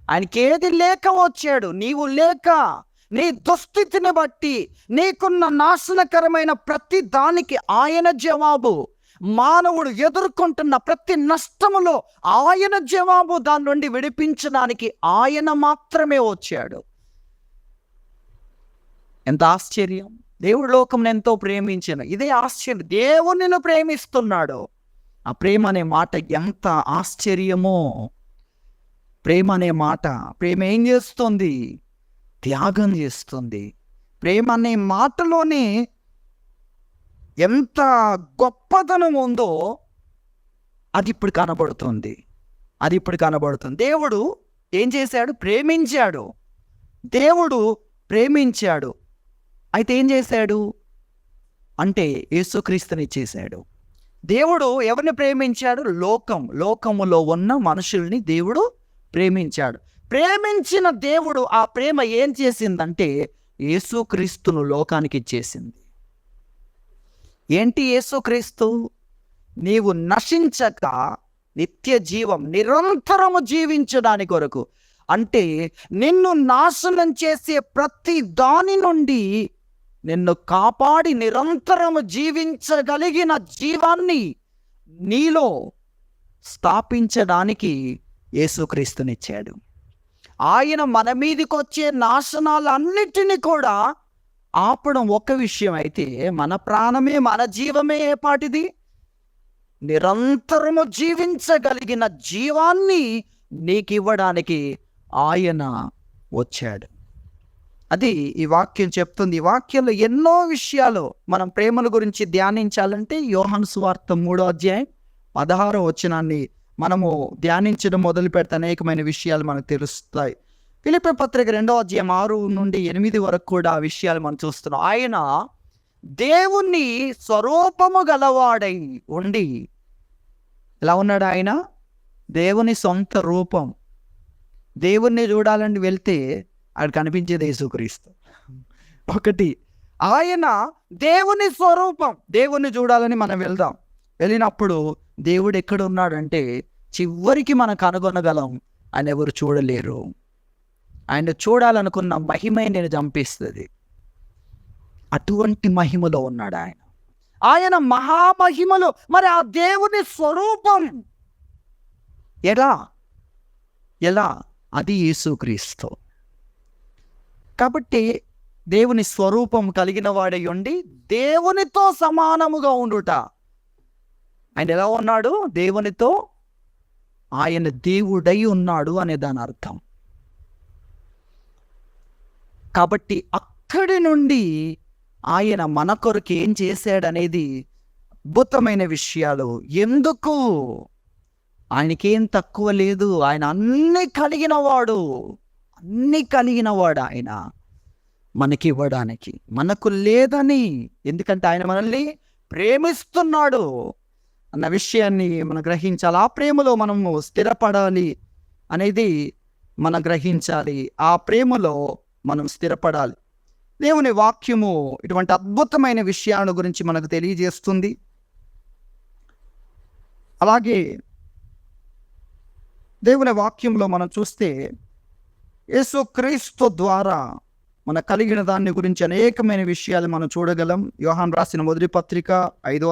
ఆయనకి ఏది లేక వచ్చాడు. నీవు లేక, నీ దుస్థితిని బట్టి, నీకున్న నాశనకరమైన ప్రతి దానికి ఆయన జవాబు. మానవుడు ఎదుర్కొంటున్న ప్రతి నష్టములో ఆయన జవాబు. దాని నుండి విడిపించడానికి ఆయన మాత్రమే వచ్చాడు. ఎంత ఆశ్చర్యం! దేవుడు లోకంను ఎంతో ప్రేమించాను. ఇదే ఆశ్చర్యం. దేవుడు నిన్ను ప్రేమిస్తున్నాడు. ఆ ప్రేమ అనే మాట ఎంత ఆశ్చర్యమో. ప్రేమ అనే మాట, ప్రేమ ఏం చేస్తుంది? త్యాగం చేస్తుంది. ప్రేమ అనే మాటలోనే ఎంత గొప్పతనం ఉందో అది ఇప్పుడు కనబడుతుంది. దేవుడు ఏం చేశాడు? ప్రేమించాడు. దేవుడు ప్రేమించాడు. అయితే ఏం చేశాడు అంటే యేసుక్రీస్తుని చేశాడు. దేవుడు ఎవరిని ప్రేమించాడు? లోకములో ఉన్న మనుషుల్ని దేవుడు ప్రేమించాడు. ప్రేమించిన దేవుడు ఆ ప్రేమ ఏం చేసిందంటే యేసుక్రీస్తును లోకానికి ఇచ్చేసింది. ఏంటి యేసుక్రీస్తు? నీవు నశించక నిత్య జీవం, నిరంతరము జీవించడానికి కొరకు, అంటే నిన్ను నాశనం చేసే ప్రతి దాని నుండి నిన్ను కాపాడి నిరంతరము జీవించగలిగిన జీవాన్ని నీలో స్థాపించడానికి యేసుక్రీస్తునిచ్చాడు. ఆయన మన మీదకి వచ్చే నాశనాలన్నిటినీ కూడా ఆపడం ఒక విషయం అయితే, మన ప్రాణమే, మన జీవమే ఏపాటిది? నిరంతరము జీవించగలిగిన జీవాన్ని నీకు ఇవ్వడానికి ఆయన వచ్చాడు. అది ఈ వాక్యం చెప్తుంది. ఈ వాక్యంలో ఎన్నో విషయాలు మనం ప్రేమల గురించి ధ్యానించాలంటే యోహాను సువార్త 3వ అధ్యాయం 16వ వచనాన్ని మనము ధ్యానించడం మొదలు పెడితే అనేకమైన విషయాలు మనకు తెలుస్తాయి. ఫిలిప్పీ పత్రిక 2వ అధ్యాయం 6 నుండి 8 వరకు కూడా ఆ విషయాలు మనం చూస్తున్నాం. ఆయన దేవుని స్వరూపము గలవాడై ఉండి, ఎలా ఉన్నాడు ఆయన? దేవుని సొంత రూపం. దేవుణ్ణి చూడాలని వెళ్తే ఆడ కనిపించేది యేసుక్రీస్తు. ఒకటి, ఆయన దేవుని స్వరూపం. దేవుణ్ణి చూడాలని మనం వెళ్దాం. వెళ్ళినప్పుడు దేవుడు ఎక్కడ ఉన్నాడంటే చివరికి మనం కనుగొనగలం, ఆయన ఎవరు చూడలేరు. ఆయన చూడాలనుకున్న మహిమే నేను చంపిస్తుంది. అటువంటి మహిమలో ఉన్నాడు ఆయన. ఆయన మహామహిమలో. మరి ఆ దేవుని స్వరూపం ఎలా? అది యేసుక్రీస్తు. కాబట్టి దేవుని స్వరూపం కలిగిన వాడై ఉండి దేవునితో సమానముగా ఉండుట. ఆయన ఎలా ఉన్నాడు? దేవునితో. ఆయన దేవుడై ఉన్నాడు అనే దాని అర్థం. కాబట్టి అక్కడి నుండి ఆయన మన కొరకు ఏం చేశాడనేది అద్భుతమైన విషయాలు. ఎందుకు? ఆయనకేం తక్కువ లేదు. ఆయన అన్నీ కలిగినవాడు ఆయన మనకి ఇవ్వడానికి. మనకు లేదని, ఎందుకంటే ఆయన మనల్ని ప్రేమిస్తున్నాడు అన్న విషయాన్ని మనం గ్రహించాలి. ఆ ప్రేమలో మనము స్థిరపడాలి అనేది మనం గ్రహించాలి. ఆ ప్రేమలో మనం స్థిరపడాలి. దేవుని వాక్యము ఇటువంటి అద్భుతమైన విషయాల గురించి మనకు తెలియజేస్తుంది. అలాగే దేవుని వాక్యంలో మనం చూస్తే యేసుక్రీస్తు ద్వారా మన కలిగిన దాన్ని గురించి అనేకమైన విషయాలు మనం చూడగలం. యోహాను రాసిన మొదటి పత్రిక 5వ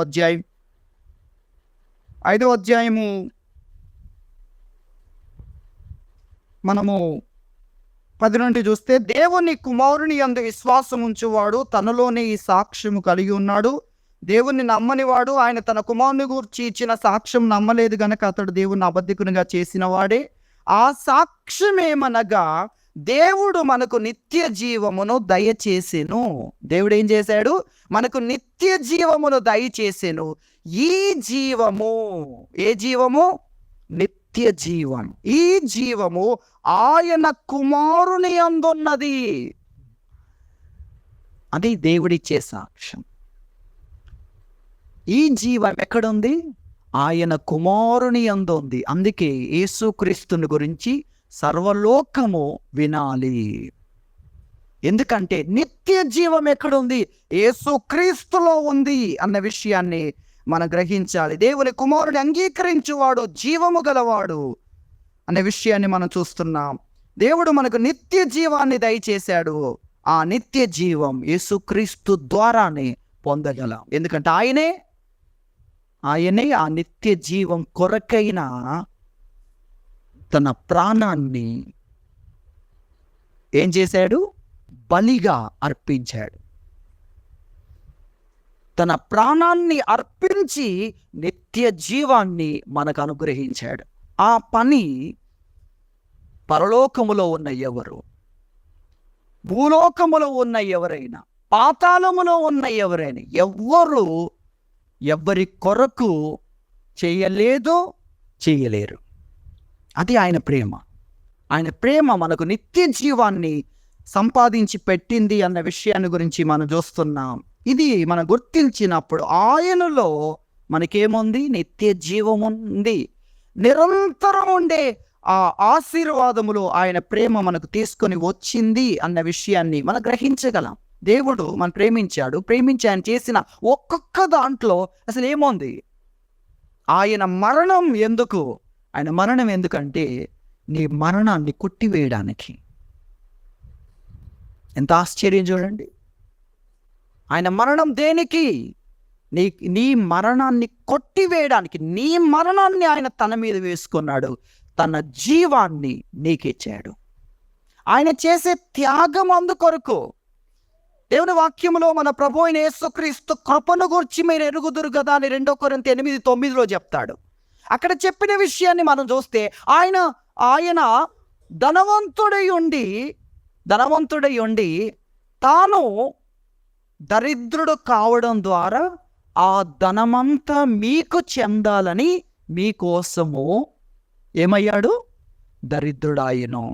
అధ్యాయము మనము 10 నుండి చూస్తే, దేవుని కుమారుని యందు విశ్వాసం ఉంచువాడు తనలోనే ఈ సాక్ష్యము కలిగి ఉన్నాడు. దేవుణ్ణి నమ్మనివాడు ఆయన తన కుమారుని గూర్చి ఇచ్చిన సాక్ష్యం నమ్మలేదు గనక అతడు దేవుణ్ణి అబద్ధికునిగా చేసిన వాడే. ఆ సాక్ష్యమేమనగా దేవుడు మనకు నిత్య జీవమును దయచేసెను. దేవుడు ఏం చేశాడు? మనకు నిత్య జీవమును దయచేసెను. ఈ జీవము, ఏ జీవము? నిత్య జీవం. ఈ జీవము ఆయన కుమారుని యందున్నది. అది దేవుడిచ్చే సాక్ష్యం. ఈ జీవం ఎక్కడుంది? ఆయన కుమారుని యందు ఉంది. అందుకే యేసుక్రీస్తుని గురించి సర్వలోకము వినాలి. ఎందుకంటే నిత్య జీవం ఎక్కడుంది? యేసుక్రీస్తులో ఉంది అన్న విషయాన్ని మనం గ్రహించాలి. దేవుని కుమారుని అంగీకరించువాడు జీవము గలవాడు అనే విషయాన్ని మనం చూస్తున్నాం. దేవుడు మనకు నిత్య జీవాన్ని దయచేశాడు. ఆ నిత్య జీవం యేసుక్రీస్తు ద్వారానే పొందగలం. ఎందుకంటే ఆయనే ఆ నిత్య జీవం కొరకైన తన ప్రాణాన్ని ఏం చేశాడు? బలిగా అర్పించాడు. తన ప్రాణాన్ని అర్పించి నిత్య జీవాన్ని మనకు అనుగ్రహించాడు. ఆ పని పరలోకములో ఉన్న ఎవరు, భూలోకములో ఉన్న ఎవరైనా, పాతాళములో ఉన్న ఎవరైనా ఎవ్వరి కొరకు చేయలేదో చేయలేరు. అది ఆయన ప్రేమ. ఆయన ప్రేమ మనకు నిత్య జీవాన్ని సంపాదించి పెట్టింది అన్న విషయాన్ని గురించి మనం చూస్తున్నాం. ఇది మనం గుర్తించినప్పుడు ఆయనలో మనకేముంది? నిత్య జీవం ఉంది. నిరంతరం ఉండే ఆ ఆశీర్వాదములో ఆయన ప్రేమ మనకు తీసుకొని వచ్చింది అన్న విషయాన్ని మనం గ్రహించగలం. దేవుడు మనం ప్రేమించాడు. ప్రేమించి ఆయన చేసిన ఒక్కొక్క దాంట్లో అసలు ఏముంది? ఆయన మరణం ఎందుకు? ఆయన మరణం ఎందుకంటే నీ మరణాన్ని కొట్టివేయడానికి. ఎంత ఆశ్చర్యం చూడండి. ఆయన మరణం దేనికి? నీ మరణాన్ని కొట్టివేయడానికి. నీ మరణాన్ని ఆయన తన మీద వేసుకున్నాడు. తన జీవాన్ని నీకిచ్చాడు. ఆయన చేసే త్యాగం అందుకొరకు. దేవుని వాక్యములో మన ప్రభు అయిన యేసుక్రీస్తు కృపను గురించి మీరు ఎరుగుదురు కదా అని 2 కొరింథీ 8:9 చెప్తాడు. అక్కడ చెప్పిన విషయాన్ని మనం చూస్తే ఆయన ధనవంతుడై ఉండి తాను దరిద్రుడు కావడం ద్వారా ఆ ధనమంతా మీకు చెందాలని మీకోసము ఏమయ్యాడు? దరిద్రుడాయను.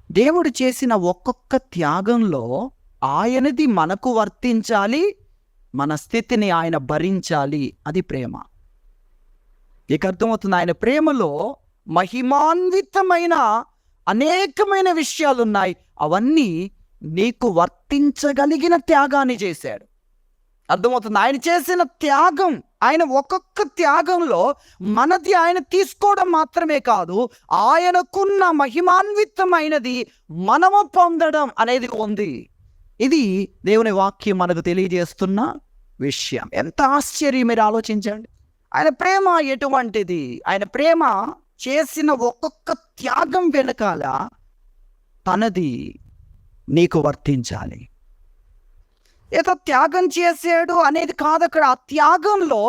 దేవుడు చేసిన ఒక్కొక్క త్యాగంలో ఆయనది మనకు వర్తించాలి. మన స్థితిని ఆయన భరించాలి. అది ప్రేమ. ఇక అర్థమవుతుంది. ఆయన ప్రేమలో మహిమాన్వితమైన అనేకమైన విషయాలు ఉన్నాయి. అవన్నీ నీకు వర్తించగలిగిన త్యాగాన్ని చేశాడు. అర్థమవుతుంది. ఆయన చేసిన త్యాగం, ఆయన ఒక్కొక్క త్యాగంలో మనది ఆయన తీసుకోవడం మాత్రమే కాదు, ఆయనకున్న మహిమాన్వితమైనది మనము పొందడం అనేది ఉంది. ఇది దేవుని వాక్యం మనకు తెలియజేస్తున్న విషయం. ఎంత ఆశ్చర్యం మీరు ఆలోచించండి. ఆయన ప్రేమ ఎటువంటిది? ఆయన ప్రేమ చేసిన ఒక్కొక్క త్యాగం వెనకాల తనది నీకు వర్తించాలి. ఏదో త్యాగం చేసాడు అనేది కాదు అక్కడ. ఆ త్యాగంలో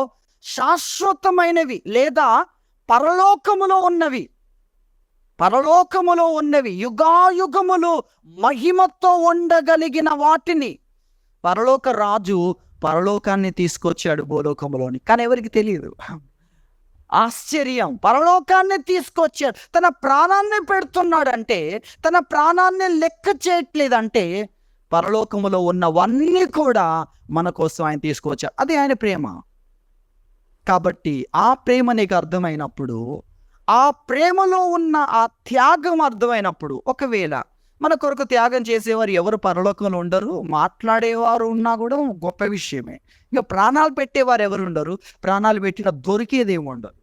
శాశ్వతమైనవి లేదా పరలోకములో ఉన్నవి యుగాయుగములు మహిమతో ఉండగలిగిన వాటిని పరలోక రాజు పరలోకాన్ని తీసుకొచ్చాడు భూలోకంలోని. కానీ ఎవరికి తెలియదు. ఆశ్చర్యం. పరలోకాన్ని తీసుకొచ్చాడు. తన ప్రాణాన్ని పెడుతున్నాడంటే, తన ప్రాణాన్ని లెక్క చేయట్లేదంటే పరలోకములో ఉన్నవన్నీ కూడా మన కోసం ఆయన తీసుకొచ్చాడు. అది ఆయన ప్రేమ. కాబట్టి ఆ ప్రేమ నీకు అర్థమైనప్పుడు, ఆ ప్రేమలో ఉన్న ఆ త్యాగం అర్థమైనప్పుడు, ఒకవేళ మన కొరకు త్యాగం చేసేవారు ఎవరు పరలోకంలో ఉండరు, మాట్లాడేవారు ఉన్నా కూడా గొప్ప విషయమే. ఇక ప్రాణాలు పెట్టేవారు ఎవరు ఉండరు, ప్రాణాలు పెట్టిన దొరికేదేమి ఉండదు.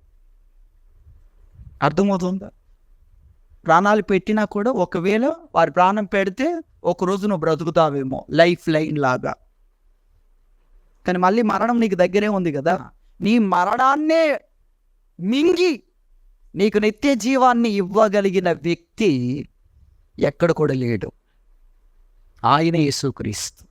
అర్థమవుతుందా? ప్రాణాలు పెట్టినా కూడా ఒకవేళ వారి ప్రాణం పెడితే ఒకరోజు నువ్వు బ్రతుకుతావేమో, లైఫ్ లైన్ లాగా. కానీ మళ్ళీ మరణం నీకు దగ్గరే ఉంది కదా. నీ మరణాన్నే మింగి నీకు నిత్య జీవాన్ని ఇవ్వగలిగిన వ్యక్తి ఎక్కడ కూడా లేడు. ఆయన యేసుక్రీస్తు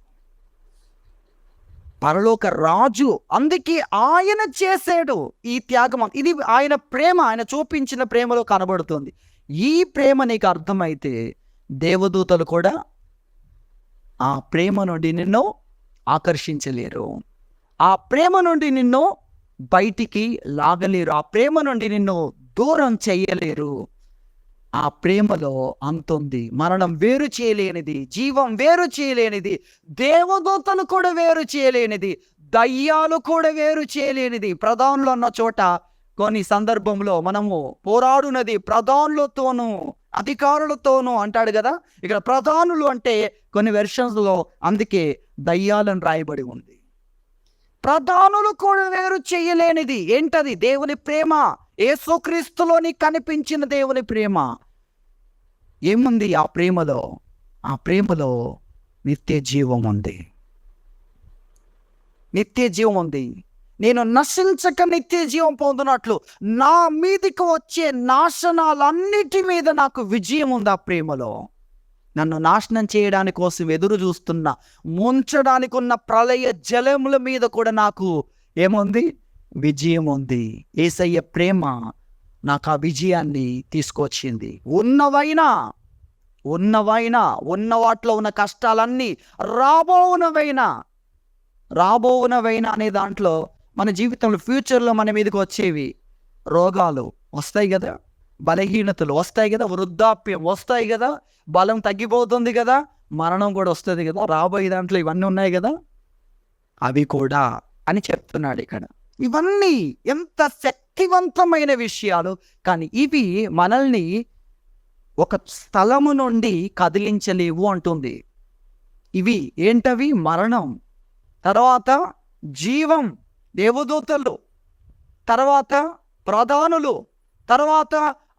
పరలోక రాజు. అందుకే ఆయన చేసాడు ఈ త్యాగం. ఇది ఆయన ప్రేమ, ఆయన చూపించిన ప్రేమలో కనబడుతుంది. ఈ ప్రేమ నీకు అర్థమైతే దేవదూతలు కూడా ఆ ప్రేమ నుండి నిన్ను ఆకర్షించలేరు. ఆ ప్రేమ నుండి నిన్ను బయటికి లాగలేరు. ఆ ప్రేమ నుండి నిన్ను దూరం చేయలేరు. ఆ ప్రేమలో అంతుంది. మరణం వేరు చేయలేనిది, జీవం వేరు చేయలేనిది, దేవదూతలు కూడా వేరు చేయలేనిది, దయ్యాలు కూడా వేరు చేయలేనిది. ప్రధానులు అన్న చోట కొన్ని సందర్భంలో మనము పోరాడునది ప్రధానులతోనూ అధికారులతోనూ అంటాడు కదా. ఇక్కడ ప్రధానులు అంటే కొన్ని వెర్షన్స్లో అందుకే దయ్యాలను రాయబడి ఉంది. ప్రధానులు కూడా వేరు చేయలేనిది ఏంటది? దేవుని ప్రేమ. యేసుక్రీస్తులోని కనిపించిన దేవుని ప్రేమ. ఏముంది ఆ ప్రేమలో? ఆ ప్రేమలో నిత్య జీవం ఉంది. నిత్య జీవం ఉంది. నేను నశించక నిత్య జీవం పొందినట్లు నా మీదికి వచ్చే నాశనాలన్నిటి మీద నాకు విజయం ఉంది ఆ ప్రేమలో. నన్ను నాశనం చేయడానికి కోసం ఎదురు చూస్తున్న, ముంచడానికి ఉన్న ప్రళయ జలముల మీద కూడా నాకు ఏముంది? విజయం ఉంది. యేసయ్య ప్రేమ నాకు ఆ విజయాన్ని తీసుకొచ్చింది. ఉన్నవైనా ఉన్న వాటిలో ఉన్న కష్టాలన్నీ రాబోవునవైనా అనే దాంట్లో మన జీవితంలో ఫ్యూచర్లో మన మీదకి వచ్చేవి రోగాలు వస్తాయి కదా, బలహీనతలు వస్తాయి కదా, వృద్ధాప్యం వస్తాయి కదా, బలం తగ్గిపోతుంది కదా, మరణం కూడా వస్తుంది కదా, రాబోయే దాంట్లో ఇవన్నీ ఉన్నాయి కదా, అవి కూడా అని చెప్తున్నాడు ఇక్కడ. ఇవన్నీ ఎంత శక్తివంతమైన విషయాలు, కానీ ఇవి మనల్ని ఒక స్థలము నుండి కదిలించలేవు అంటుంది. ఇవి ఏంటవి? మరణం, తర్వాత జీవం, దేవదూతలు, తర్వాత ప్రధానులు, తర్వాత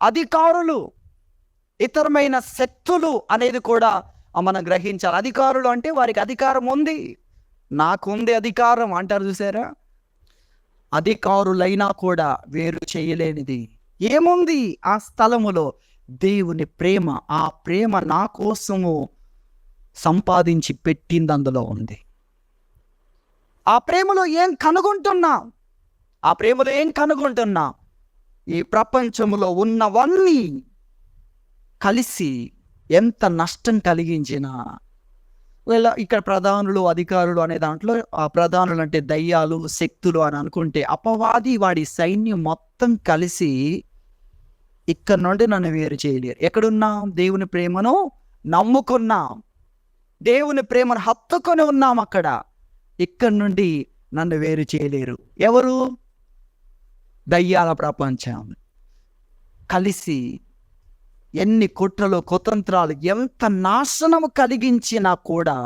అధికారులు, ఇతరమైన శక్తులు అనేది కూడా మనం గ్రహించాలి. అధికారులు అంటే వారికి అధికారం ఉంది, నాకుంది అధికారం అంటారు చూసారా? అధికారులైనా కూడా వేరు చేయలేనిది ఏముంది ఆ స్థలములో? దేవుని ప్రేమ. ఆ ప్రేమ నా కోసము సంపాదించి పెట్టింది అందులో ఉంది. ఆ ప్రేమలో ఏం కనుగొంటున్నా? ఈ ప్రపంచంలో ఉన్నవన్నీ కలిసి ఎంత నష్టం కలిగించినా, ఇక్కడ ప్రధానులు, అధికారులు అనే దాంట్లో ఆ ప్రధానులు అంటే దయ్యాలు, శక్తులు అని అనుకుంటే, అపవాది వాడి సైన్యం మొత్తం కలిసి ఇక్కడ నుండి నన్ను వేరు చేయలేరు. ఎక్కడున్నాం? దేవుని ప్రేమను నమ్ముకున్నాం, దేవుని ప్రేమను హత్తుకొని ఉన్నాం. ఇక్కడ నుండి నన్ను వేరు చేయలేరు. ఎవరు? దయ్యాల ప్రపంచం కలిసి ఎన్ని కుట్రలు, కుతంత్రాలు, ఎంత నాశనము కలిగించినా కూడా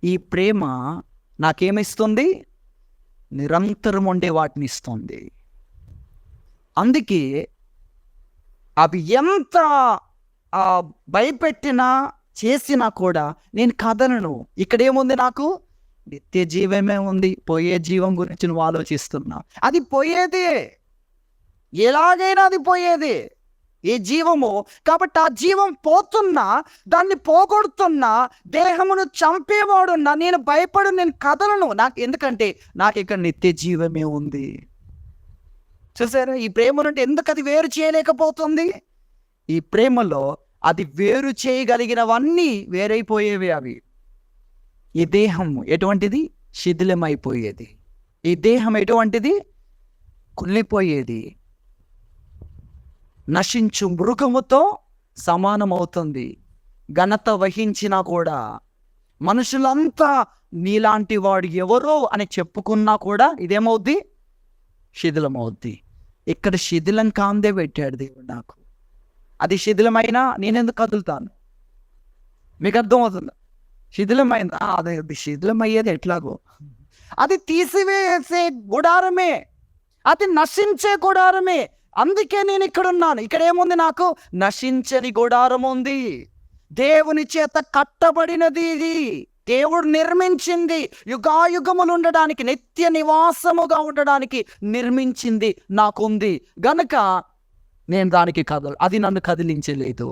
ఈ ప్రేమ నాకేమిస్తుంది? నిరంతరం ఉండే వాటిని ఇస్తుంది. అందుకే అవి ఎంత భయపెట్టినా చేసినా కూడా నేను కదలను. ఇక్కడేముంది? నాకు నిత్య జీవమే ఉంది. పోయే జీవం గురించి నువ్వు ఆలోచిస్తున్నా, అది పోయేదే, ఎలాగైనా అది పోయేదే ఈ జీవము. కాబట్టి ఆ జీవం పోతున్నా, దాన్ని పోగొడుతున్నా, దేహమును చంపేవాడున్నా నేను భయపడు, నేను కదలను. ఎందుకంటే నాకు ఇక్కడ నిత్య జీవమే ఉంది. చూసారా? ఈ ప్రేమ నుండి ఎందుకు అది వేరు చేయలేకపోతుంది? ఈ ప్రేమలో అది వేరు చేయగలిగినవన్నీ వేరైపోయేవి. అవి ఈ దేహం ఎటువంటిది? శిథిలమైపోయేది. ఈ దేహం ఎటువంటిది? కుళ్ళిపోయేది, నశించు మృగముతో సమానమవుతుంది. ఘనత వహించినా కూడా, మనుషులంతా నీలాంటి వాడు ఎవరో అని చెప్పుకున్నా కూడా ఇదేమవుద్ది? శిథిలమవుద్ది. ఇక్కడ శిథిలం కాందే పెట్టాడు దేవుడు నాకు. అది శిథిలమైనా నేనెందుకు కదులుతాను? మీకు అర్థమవుతుంది? శిథిలమైంది, అది శిథిలమయ్యేది ఎట్లాగో, అది తీసివేసే గుడారమే, అది నశించే గుడారమే. అందుకే నేను ఇక్కడ ఉన్నాను. ఇక్కడ ఏముంది? నాకు నశించని గుడారం ఉంది. దేవుని చేత కట్టబడినది ఇది. దేవుడు నిర్మించింది, యుగాయుగములు ఉండడానికి, నిత్య నివాసముగా ఉండడానికి నిర్మించింది నాకుంది. గనుక నేను దానికి అది నన్ను కదిలించలేదు.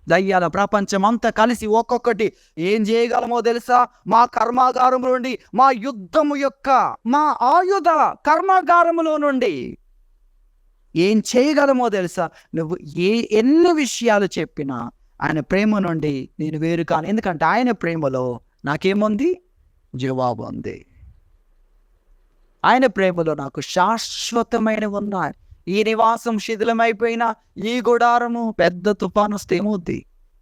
దయ్యాల ప్రపంచం అంతా కలిసి ఒక్కొక్కటి ఏం చేయగలమో తెలుసా? మా కర్మాగారం నుండి, మా యుద్ధము యొక్క మా ఆయుధ కర్మాగారములో నుండి ఏం చేయగలమో తెలుసా? నువ్వు ఎన్ని విషయాలు చెప్పినా ఆయన ప్రేమ నుండి నేను వేరు కాను. ఎందుకంటే ఆయన ప్రేమలో నాకేముంది? జవాబు ఉంది. ఆయన ప్రేమలో నాకు శాశ్వతమైనవి ఉన్నాయి. ఈ నివాసం శిథిలమైపోయినా, ఈ గుడారము పెద్ద తుఫాను వస్తే ఏమవుద్ది?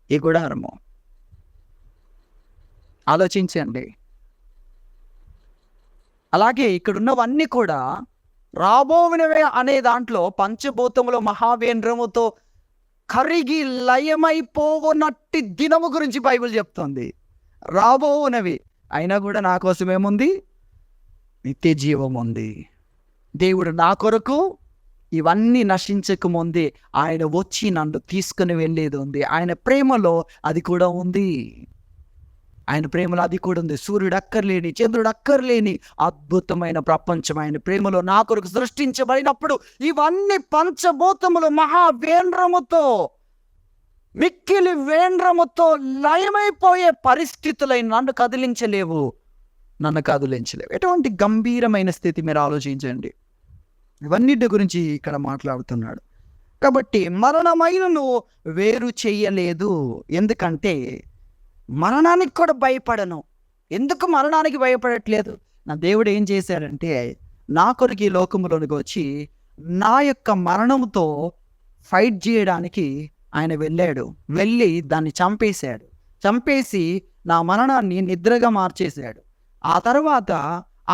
ఈ గుడారము ఆలోచించండి. అలాగే ఇక్కడున్నవన్నీ కూడా రాబోవినవే అనే దాంట్లో పంచభూతములో మహావేంద్రముతో కరిగి లయమైపోవనట్టి దినము గురించి బైబిల్ చెప్తుంది. రాబోవునవి అయినా కూడా నా కోసం ఏముంది? నిత్య జీవం ఉంది. దేవుడు నా కొరకు ఇవన్నీ నశించకముందే ఆయన వచ్చి నన్ను తీసుకుని వెళ్ళేది ఉంది. ఆయన ప్రేమలో అది కూడా ఉంది. ఆయన ప్రేమలో అది కూడా ఉంది. సూర్యుడు అక్కర్లేని, చంద్రుడు అక్కర్లేని అద్భుతమైన ప్రపంచం ఆయన ప్రేమలో నా కొరకు సృష్టించబడినప్పుడు ఇవన్నీ పంచభూతములు మహావేంద్రముతో మిక్కిలి వేండ్రముతో లయమైపోయే పరిస్థితులై నన్ను కదిలించలేవు. ఎటువంటి గంభీరమైన స్థితి మీరు ఆలోచించండి. ఇవన్నిటి గురించి ఇక్కడ మాట్లాడుతున్నాడు. కాబట్టి మరణమైనను వేరు చెయ్యలేదు. ఎందుకంటే మరణానికి కూడా భయపడను. ఎందుకు మరణానికి భయపడట్లేదు? నా దేవుడు ఏం చేశాడంటే నా కొరకు ఈ లోకంలోనికి వచ్చి నా యొక్క మరణంతో ఫైట్ చేయడానికి ఆయన వెళ్ళి దాన్ని చంపేసి నా మరణాన్ని నిద్రగా మార్చేశాడు. ఆ తర్వాత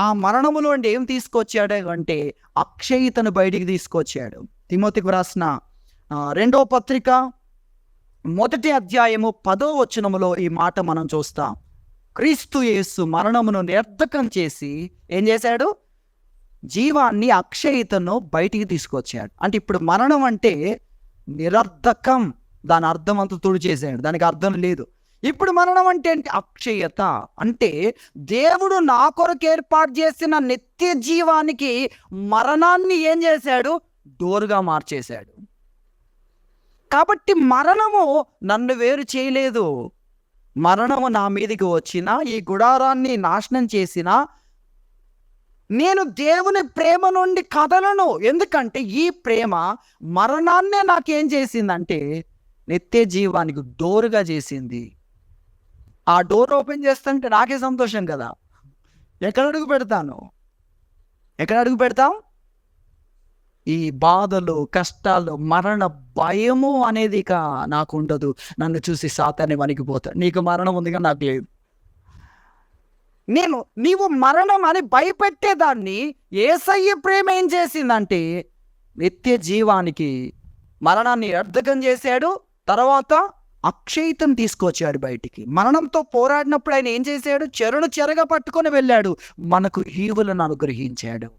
ఆ మరణములో ఏం తీసుకొచ్చాడు అంటే అక్షయతను బయటికి తీసుకొచ్చాడు. తిమోతికి వ్రాసిన 2వ పత్రిక 1వ అధ్యాయము 10వ వచనములో ఈ మాట మనం చూస్తాం. క్రీస్తు యేసు మరణమును నిరర్ధకం చేసి ఏం చేశాడు? జీవాన్ని, అక్షయతను బయటికి తీసుకొచ్చాడు. అంటే ఇప్పుడు మరణం అంటే నిరర్ధకం, దాని అర్థం అంతా తుడిచేసాడు, దానికి అర్థం లేదు. ఇప్పుడు మరణం అంటే అక్షయత, అంటే దేవుడు నా కొరకు ఏర్పాటు చేసిన నిత్య జీవానికి మరణాన్ని ఏం చేశాడు? డోరుగా మార్చేశాడు. కాబట్టి మరణము నన్ను వేరు చేయలేదు. మరణము నా మీదకి వచ్చినా, ఈ గుడారాన్ని నాశనం చేసినా నేను దేవుని ప్రేమ నుండి కదలను. ఎందుకంటే ఈ ప్రేమ మరణాన్నే నాకేం చేసిందంటే నిత్య జీవానికి డోరుగా చేసింది. ఆ డోర్ ఓపెన్ చేస్తుంటే నాకే సంతోషం కదా. ఎక్కడ అడుగు పెడతాం? ఈ బాధలు, కష్టాలు, మరణ భయము అనేది ఇక నాకు ఉండదు. నన్ను చూసి సాతాన్ని వణికిపోతాడు. నీకు మరణం ఉందిగా, నాకు లేదు. నీవు మరణం అని భయపెట్టేదాన్ని యేసయ్య ప్రేమ ఏం చేసిందంటే నిత్య జీవానికి మరణాన్ని అర్థకం చేశాడు. తర్వాత అక్షయతం తీసుకొచ్చాడు బయటికి. మరణంతో పోరాడినప్పుడు ఆయన ఏం చేశాడు? చెరగా పట్టుకొని వెళ్ళాడు, మనకు ఈవులను అనుగ్రహించాడు.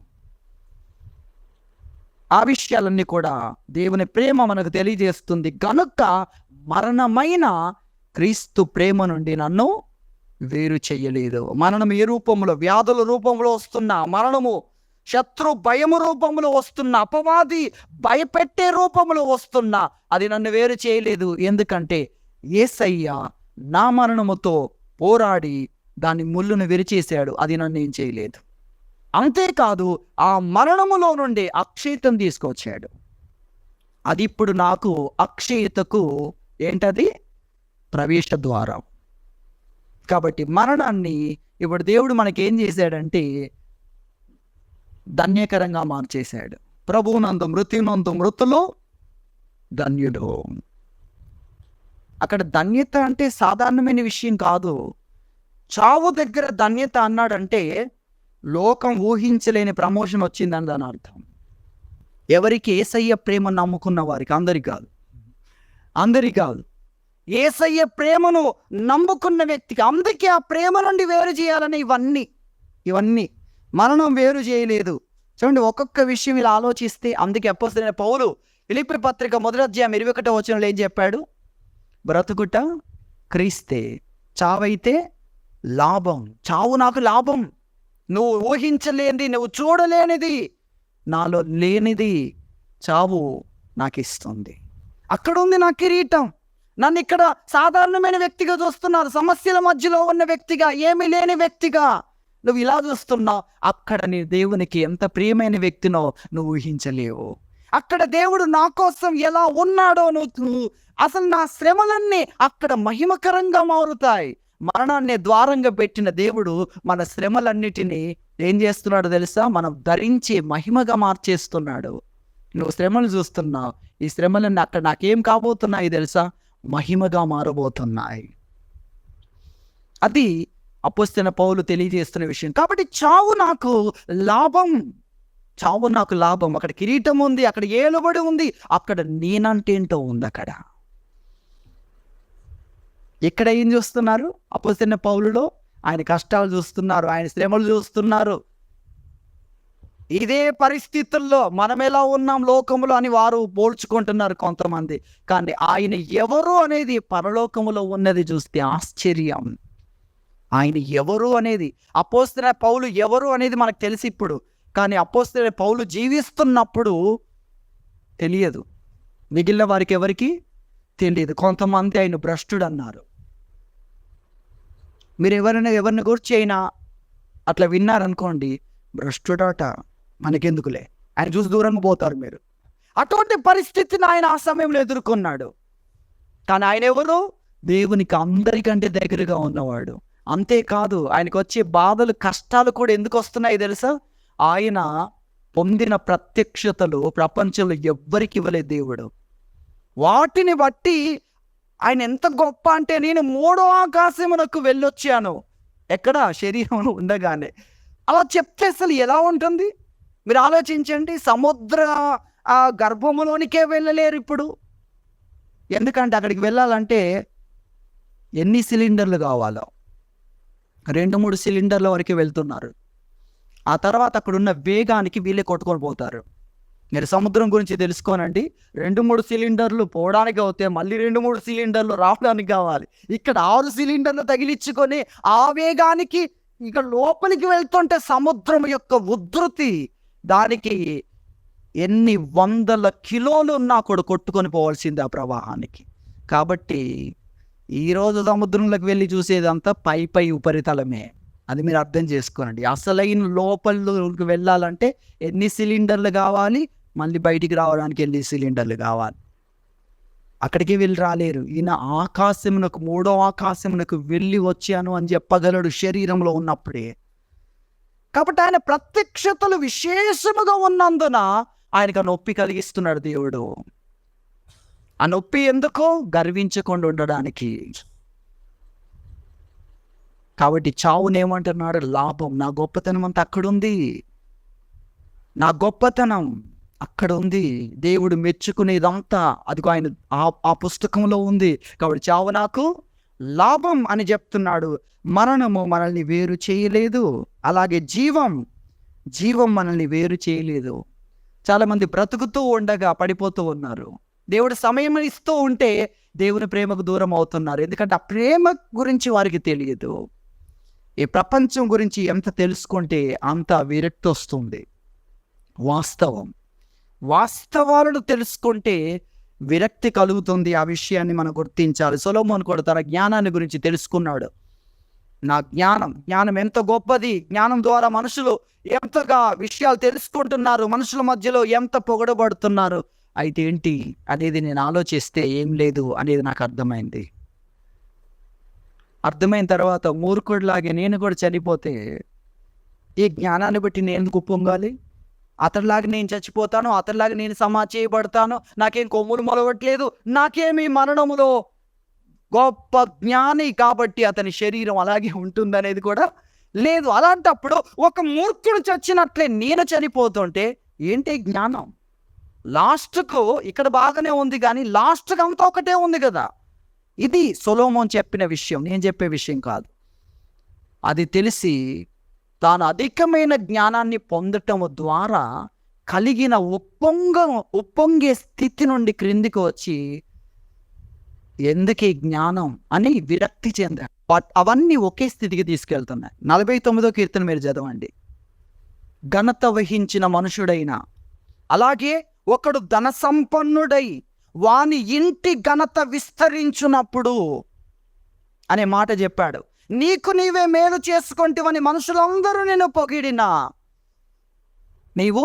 ఆ విషయాలన్నీ కూడా దేవుని ప్రేమ మనకు తెలియజేస్తుంది. కనుక మరణమైన క్రీస్తు ప్రేమ నుండి నన్ను వేరు చెయ్యలేదు. మరణం ఏ రూపంలో, వ్యాధుల రూపంలో వస్తున్న మరణము, శత్రు భయము రూపంలో వస్తున్న, అపవాది భయపెట్టే రూపంలో వస్తున్నా అది నన్ను వేరు చేయలేదు. ఎందుకంటే యేసయ్య నా మరణముతో పోరాడి దాని ముళ్ళును విరిచేశాడు. అది నన్ను ఏం చేయలేదు. అంతేకాదు ఆ మరణములో నుండి అక్షయతం తీసుకొచ్చాడు. అది ఇప్పుడు నాకు అక్షయతకు ఏంటది? ప్రవేశ ద్వారం. కాబట్టి మరణాన్ని ఇప్పుడు దేవుడు మనకేం చేశాడంటే ధన్యకరంగా మార్చేశాడు. ప్రభువునందు మృత్యునందు మృతులు ధన్యుడు. అక్కడ ధన్యత అంటే సాధారణమైన విషయం కాదు. చావు దగ్గర ధన్యత అన్నాడంటే లోకం ఊహించలేని ప్రమోషన్ వచ్చిందని దాని అర్థం. ఎవరికి? యేసయ్య ప్రేమ నమ్ముకున్న వారికి. అందరి కాదు, యేసయ్య ప్రేమను నమ్ముకున్న వ్యక్తికి. అందుకే ఆ ప్రేమ నుండి వేరు చేయాలని ఇవన్నీ మరణం వేరు చేయలేదు. చూడండి, ఒక్కొక్క విషయం ఇలా ఆలోచిస్తే, అందుకే అపోస్తలుడైన పౌలు ఫిలిప్పీ పత్రిక 1వ అధ్యాయం 21వ వచనంలో ఏం చెప్పాడు? బ్రతుకుట క్రీస్తే, చావైతే లాభం. చావు నాకు లాభం. నువ్వు ఊహించలేనిది, నువ్వు చూడలేనిది, నాలో లేనిది చావు నాకు ఇస్తుంది. అక్కడ ఉంది నా కిరీటం. నన్ను ఇక్కడ సాధారణమైన వ్యక్తిగా చూస్తున్నారు, సమస్యల మధ్యలో ఉన్న వ్యక్తిగా, ఏమీ లేని వ్యక్తిగా నువ్వు ఇలా చూస్తున్నావు. అక్కడ నీ దేవునికి ఎంత ప్రియమైన వ్యక్తినో నువ్వు ఊహించలేవు. అక్కడ దేవుడు నా కోసం ఎలా ఉన్నాడో నువ్వు అసలు నా శ్రమలన్నీ అక్కడ మహిమకరంగా మారుతాయి. మరణాన్ని ద్వారంగా పెట్టిన దేవుడు మన శ్రమలన్నిటినీ ఏం చేస్తున్నాడో తెలుసా? మనం ధరించి మహిమగా మార్చేస్తున్నాడు. నువ్వు శ్రమలు చూస్తున్నావు, ఈ శ్రమలన్నీ అక్కడ నాకేం కాబోతున్నాయి తెలుసా? మహిమగా మారబోతున్నాయి. అది అపోస్తలుడైన పౌలు తెలియజేస్తున్న విషయం. కాబట్టి చావు నాకు లాభం. అక్కడ కిరీటం ఉంది, అక్కడ ఏలుబడి ఉంది, అక్కడ నేనంటేంటో ఉంది. ఇక్కడ ఏం చూస్తున్నారు? అపోస్తలుడైన పౌలులో ఆయన కష్టాలు చూస్తున్నారు, ఆయన శ్రమలు చూస్తున్నారు. ఇదే పరిస్థితుల్లో మనం ఎలా ఉన్నాం లోకములో అని వారు పోల్చుకుంటున్నారు కొంతమంది. కానీ ఆయన ఎవరు అనేది పరలోకములో ఉన్నది చూస్తే ఆశ్చర్యం. ఆయన ఎవరు అనేది, అపోస్తలుడైన పౌలు ఎవరు అనేది మనకు తెలిసి ఇప్పుడు. కానీ అపోస్తలుడైన పౌలు జీవిస్తున్నప్పుడు తెలియదు. మిగిలిన వారికి ఎవరికి తెలియదు. కొంతమంది ఆయన భ్రష్టుడు అన్నారు. మీరు ఎవరిని గురించి అయినా అట్లా విన్నారనుకోండి, భ్రష్టుడట, మనకెందుకులే, ఆయన చూసి దూరంగా పోతారు మీరు. అటువంటి పరిస్థితిని ఆయన ఆ సమయంలో ఎదుర్కొన్నాడు. కానీ ఆయన ఎవరు? దేవునికి అందరికంటే దగ్గరగా ఉన్నవాడు. అంతేకాదు, ఆయనకు వచ్చే బాధలు, కష్టాలు కూడా ఎందుకు వస్తున్నాయి తెలుసా? ఆయన పొందిన ప్రత్యక్షతలు ప్రపంచంలో ఎవ్వరికి ఇవ్వలేదు దేవుడు. వాటిని బట్టి ఆయన ఎంత గొప్ప అంటే, నేను 3వ ఆకాశమునకు వెళ్ళొచ్చాను. ఎక్కడ? శరీరంలో ఉండగానే. అలా చెప్తే అసలు ఎలా ఉంటుంది మీరు ఆలోచించండి. సముద్ర గర్భములోనికే వెళ్ళలేరు ఇప్పుడు. ఎందుకంటే అక్కడికి వెళ్ళాలంటే ఎన్ని సిలిండర్లు కావాలో, 2-3 సిలిండర్ల వరకు వెళ్తున్నారు. ఆ తర్వాత అక్కడున్న వేగానికి వీళ్ళే కొట్టుకొని పోతారు. మీరు సముద్రం గురించి తెలుసుకోనండి. 2-3 సిలిండర్లు పోవడానికి అవుతాయి, మళ్ళీ 2-3 సిలిండర్లు రావడానికి కావాలి. ఇక్కడ 6 సిలిండర్లు తగిలించుకొని ఆ వేగానికి ఇక్కడ లోపలికి వెళ్తుంటే సముద్రం యొక్క ఉధృతి, దానికి ఎన్ని వందల కిలోలు ఉన్నా కూడా కొట్టుకొని పోవాల్సింది ఆ ప్రవాహానికి. కాబట్టి ఈరోజు సముద్రంలోకి వెళ్ళి చూసేదంతా పై ఉపరితలమే. అది మీరు అర్థం చేసుకోనండి. అసలైన లోపలికి వెళ్ళాలంటే ఎన్ని సిలిండర్లు కావాలి, మళ్ళీ బయటికి రావడానికి ఎన్ని సిలిండర్లు కావాలి. అక్కడికి వెళ్ళి రాలేరు. ఈయన ఆకాశమునకు, 3వ ఆకాశమునకు వెళ్ళి వచ్చాను అని చెప్పగలడు శరీరంలో ఉన్నప్పుడే. కాబట్టి ఆయన ప్రత్యక్షతలు విశేషముగా ఉన్నందున ఆయనకు ఆ నొప్పి కలిగిస్తున్నాడు దేవుడు. ఆ నొప్పి ఎందుకు? గర్వించకుండా ఉండడానికి. కాబట్టి చావునేమంటున్నాడు? లాభం. నా గొప్పతనం అంతా అక్కడుంది, నా గొప్పతనం అక్కడ ఉంది. దేవుడు మెచ్చుకునేదంతా అదిగో ఆయన ఆ పుస్తకంలో ఉంది. కాబట్టి చావు నాకు లాభం అని చెప్తున్నాడు. మరణము మనల్ని వేరు చేయలేదు, అలాగే జీవం మనల్ని వేరు చేయలేదు. చాలామంది బ్రతుకుతూ ఉండగా పడిపోతూ ఉన్నారు. దేవుడు సమయం ఇస్తూ ఉంటే దేవుని ప్రేమకు దూరం అవుతున్నారు. ఎందుకంటే ఆ ప్రేమ గురించి వారికి తెలియదు. ఈ ప్రపంచం గురించి ఎంత తెలుసుకుంటే అంత విరక్తి వస్తుంది. వాస్తవాలను తెలుసుకుంటే విరక్తి కలుగుతుంది. ఆ విషయాన్ని మనం గుర్తించాలి. సొలొమోను కూడా తన జ్ఞానాన్ని గురించి తెలుసుకున్నాడు. నా జ్ఞానం ఎంత గొప్పది, జ్ఞానం ద్వారా మనుషులు ఎంతగా విషయాలు తెలుసుకుంటున్నారు, మనుషుల మధ్యలో ఎంత పొగడబడుతున్నారు. అయితే ఏంటి అనేది నేను ఆలోచిస్తే ఏం లేదు అనేది నాకు అర్థమైంది. అర్థమైన తర్వాత మూర్ఖుడిలాగే నేను కూడా చనిపోతే ఈ జ్ఞానాన్ని బట్టి నేను ఎందుకు పొంగాలి? అతడిలాగా నేను చచ్చిపోతాను, అతడిలాగా నేను చేయబడతాను, నాకేం కొమ్ములు మొలవట్లేదు, నాకేమి మరణములో గొప్ప జ్ఞాని కాబట్టి అతని శరీరం అలాగే ఉంటుందనేది కూడా లేదు. అలాంటప్పుడు ఒక మూర్ఖుడు చచ్చినట్లే నేను చనిపోతుంటే ఏంటి జ్ఞానం? లాస్ట్కు ఇక్కడ బాగానే ఉంది కానీ లాస్ట్కి అంతా ఒకటే ఉంది కదా. ఇది సొలొమోను చెప్పిన విషయం, నేను చెప్పే విషయం కాదు. అది తెలిసి తాను అధికమైన జ్ఞానాన్ని పొందటం ద్వారా కలిగిన ఉప్పొంగే స్థితి నుండి క్రిందికి వచ్చి ఎందుకు జ్ఞానం అని విరక్తి చెందాడు. అవన్నీ ఒకే స్థితికి తీసుకెళ్తున్నాయి. 49వ కీర్తన మీరు చదవండి. ఘనత వహించిన మనుషుడైన, అలాగే ఒకడు ధన సంపన్నుడై వాని ఇంటి ఘనత విస్తరించునప్పుడు అనే మాట చెప్పాడు. నీకు నీవే మేలు చేసుకుంటేవని మనుషులందరూ నేను పొగిడినా నీవు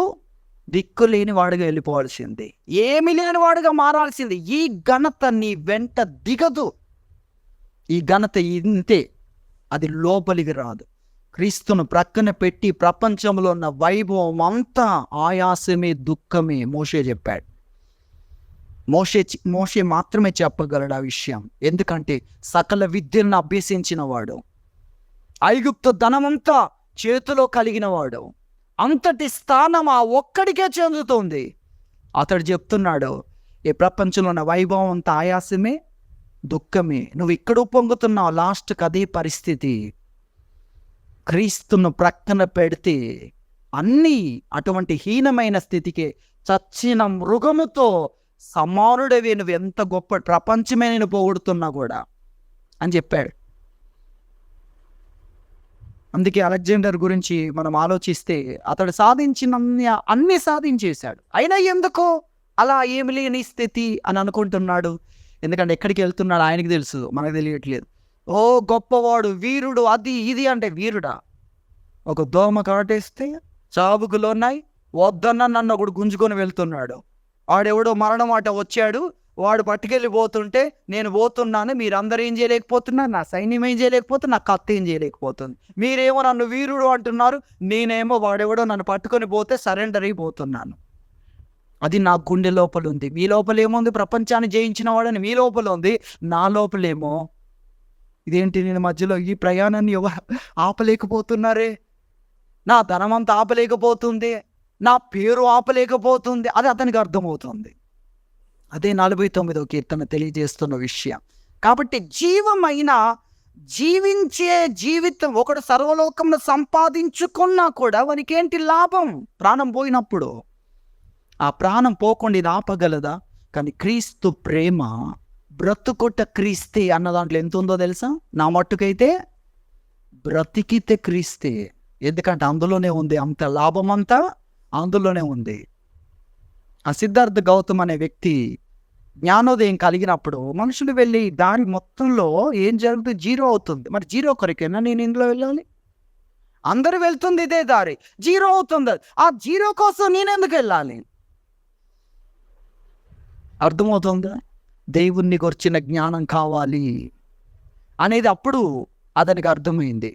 దిక్కు లేని వాడుగా వెళ్ళిపోవాల్సింది, ఏమి లేని వాడుగా మారాల్సింది. ఈ ఘనత నీ వెంట దిగదు. ఈ ఘనత ఇంతే, అది లోపలికి రాదు. క్రీస్తును ప్రక్కన పెట్టి ప్రపంచంలో ఉన్న వైభవం అంతా ఆయాసమే, దుఃఖమే. మోషే చెప్పాడు. మోషే మాత్రమే చెప్పగలడు ఆ విషయం. ఎందుకంటే సకల విద్యలను అభ్యసించిన వాడు, ఐగుప్తు ధనమంతా చేతిలో కలిగిన వాడు, అంతటి స్థానం ఆ ఒక్కడికే చెందుతుంది. అతడు చెప్తున్నాడు, ఈ ప్రపంచంలో ఉన్న వైభవం అంతా ఆయాసమే, దుఃఖమే. నువ్వు ఇక్కడ పొంగుతున్నావు, లాస్ట్కి అదే పరిస్థితి. క్రీస్తును ప్రక్కన పెడితే అన్నీ అటువంటి హీనమైన స్థితికి, చచ్చిన మృగముతో సమానుడవే, నువ్వు ఎంత గొప్ప, ప్రపంచమే నేను పొగుడుతున్నా కూడా అని చెప్పాడు. అందుకే అలెగ్జాండర్ గురించి మనం ఆలోచిస్తే అతడు సాధించిన అన్నీ సాధించేశాడు. అయినా ఎందుకో అలా ఏమి లేని స్థితి అని అనుకుంటున్నాడు. ఎందుకంటే ఎక్కడికి వెళ్తున్నాడు ఆయనకి తెలుసు, మనకు తెలియట్లేదు. ఓ గొప్పవాడు, వీరుడు, అది ఇది అంటే వీరుడా? ఒక దోమ కాటేస్తే చావుకులు ఉన్నాయి, వద్దన్న నన్ను ఒకడు గుంజుకొని వెళ్తున్నాడు. వాడెవడో మరణం మాట వచ్చాడు, వాడు పట్టుకెళ్ళిపోతుంటే నేను పోతున్నాను, మీరందరూ ఏం చేయలేకపోతున్నారు, నా సైన్యం ఏం చేయలేకపోతుంది, నా కత్తి ఏం చేయలేకపోతుంది. మీరేమో నన్ను వీరుడు అంటున్నారు, నేనేమో వాడెవడో నన్ను పట్టుకొని పోతే సరెండర్ అయిపోతున్నాను. అది నా గుండె లోపల ఉంది. మీ లోపల ఏముంది? ప్రపంచాన్ని జయించిన వాడని మీ లోపల ఉంది. నా లోపలేమో ఇదేంటి, నేను మధ్యలో ఈ ప్రయాణాన్ని ఆపలేకపోతున్నారే, నా ధనమంతా ఆపలేకపోతుంది, నా పేరు ఆపలేకపోతుంది. అది అతనికి అర్థమవుతుంది. అదే 49వ కీర్తన తెలియజేస్తున్న విషయం. కాబట్టి జీవమైన జీవించే జీవితం, ఒకడు సర్వలోకమును సంపాదించుకున్నా కూడా వానికి ఏంటి లాభం? ప్రాణం పోయినప్పుడు. ఆ ప్రాణం పోకుండా ఇది ఆపగలదా? కానీ క్రీస్తు ప్రేమ, బ్రతుకుట క్రీస్తే అన్న దాంట్లో ఎంత ఉందో తెలుసా? నా మట్టుకైతే బ్రతికితే క్రీస్తే. ఎందుకంటే అందులోనే ఉంది, అంత లాభం అంతా అందులోనే ఉంది. ఆ సిద్ధార్థ గౌతమ్ అనే వ్యక్తి జ్ఞానోదయం కలిగినప్పుడు మనుషులు వెళ్ళి దాని మొత్తంలో ఏం జరుగుతుంది? జీరో అవుతుంది. మరి జీరో కొరకేనా నేను ఇందులో వెళ్ళాలి? అందరూ వెళ్తుంది ఇదే దారి, జీరో అవుతుంది. ఆ జీరో కోసం నేనెందుకు వెళ్ళాలి? అర్థమవుతుందా? దేవుణ్ణి గురించిన జ్ఞానం కావాలి అనేది అప్పుడు అతనికి అర్థమైంది.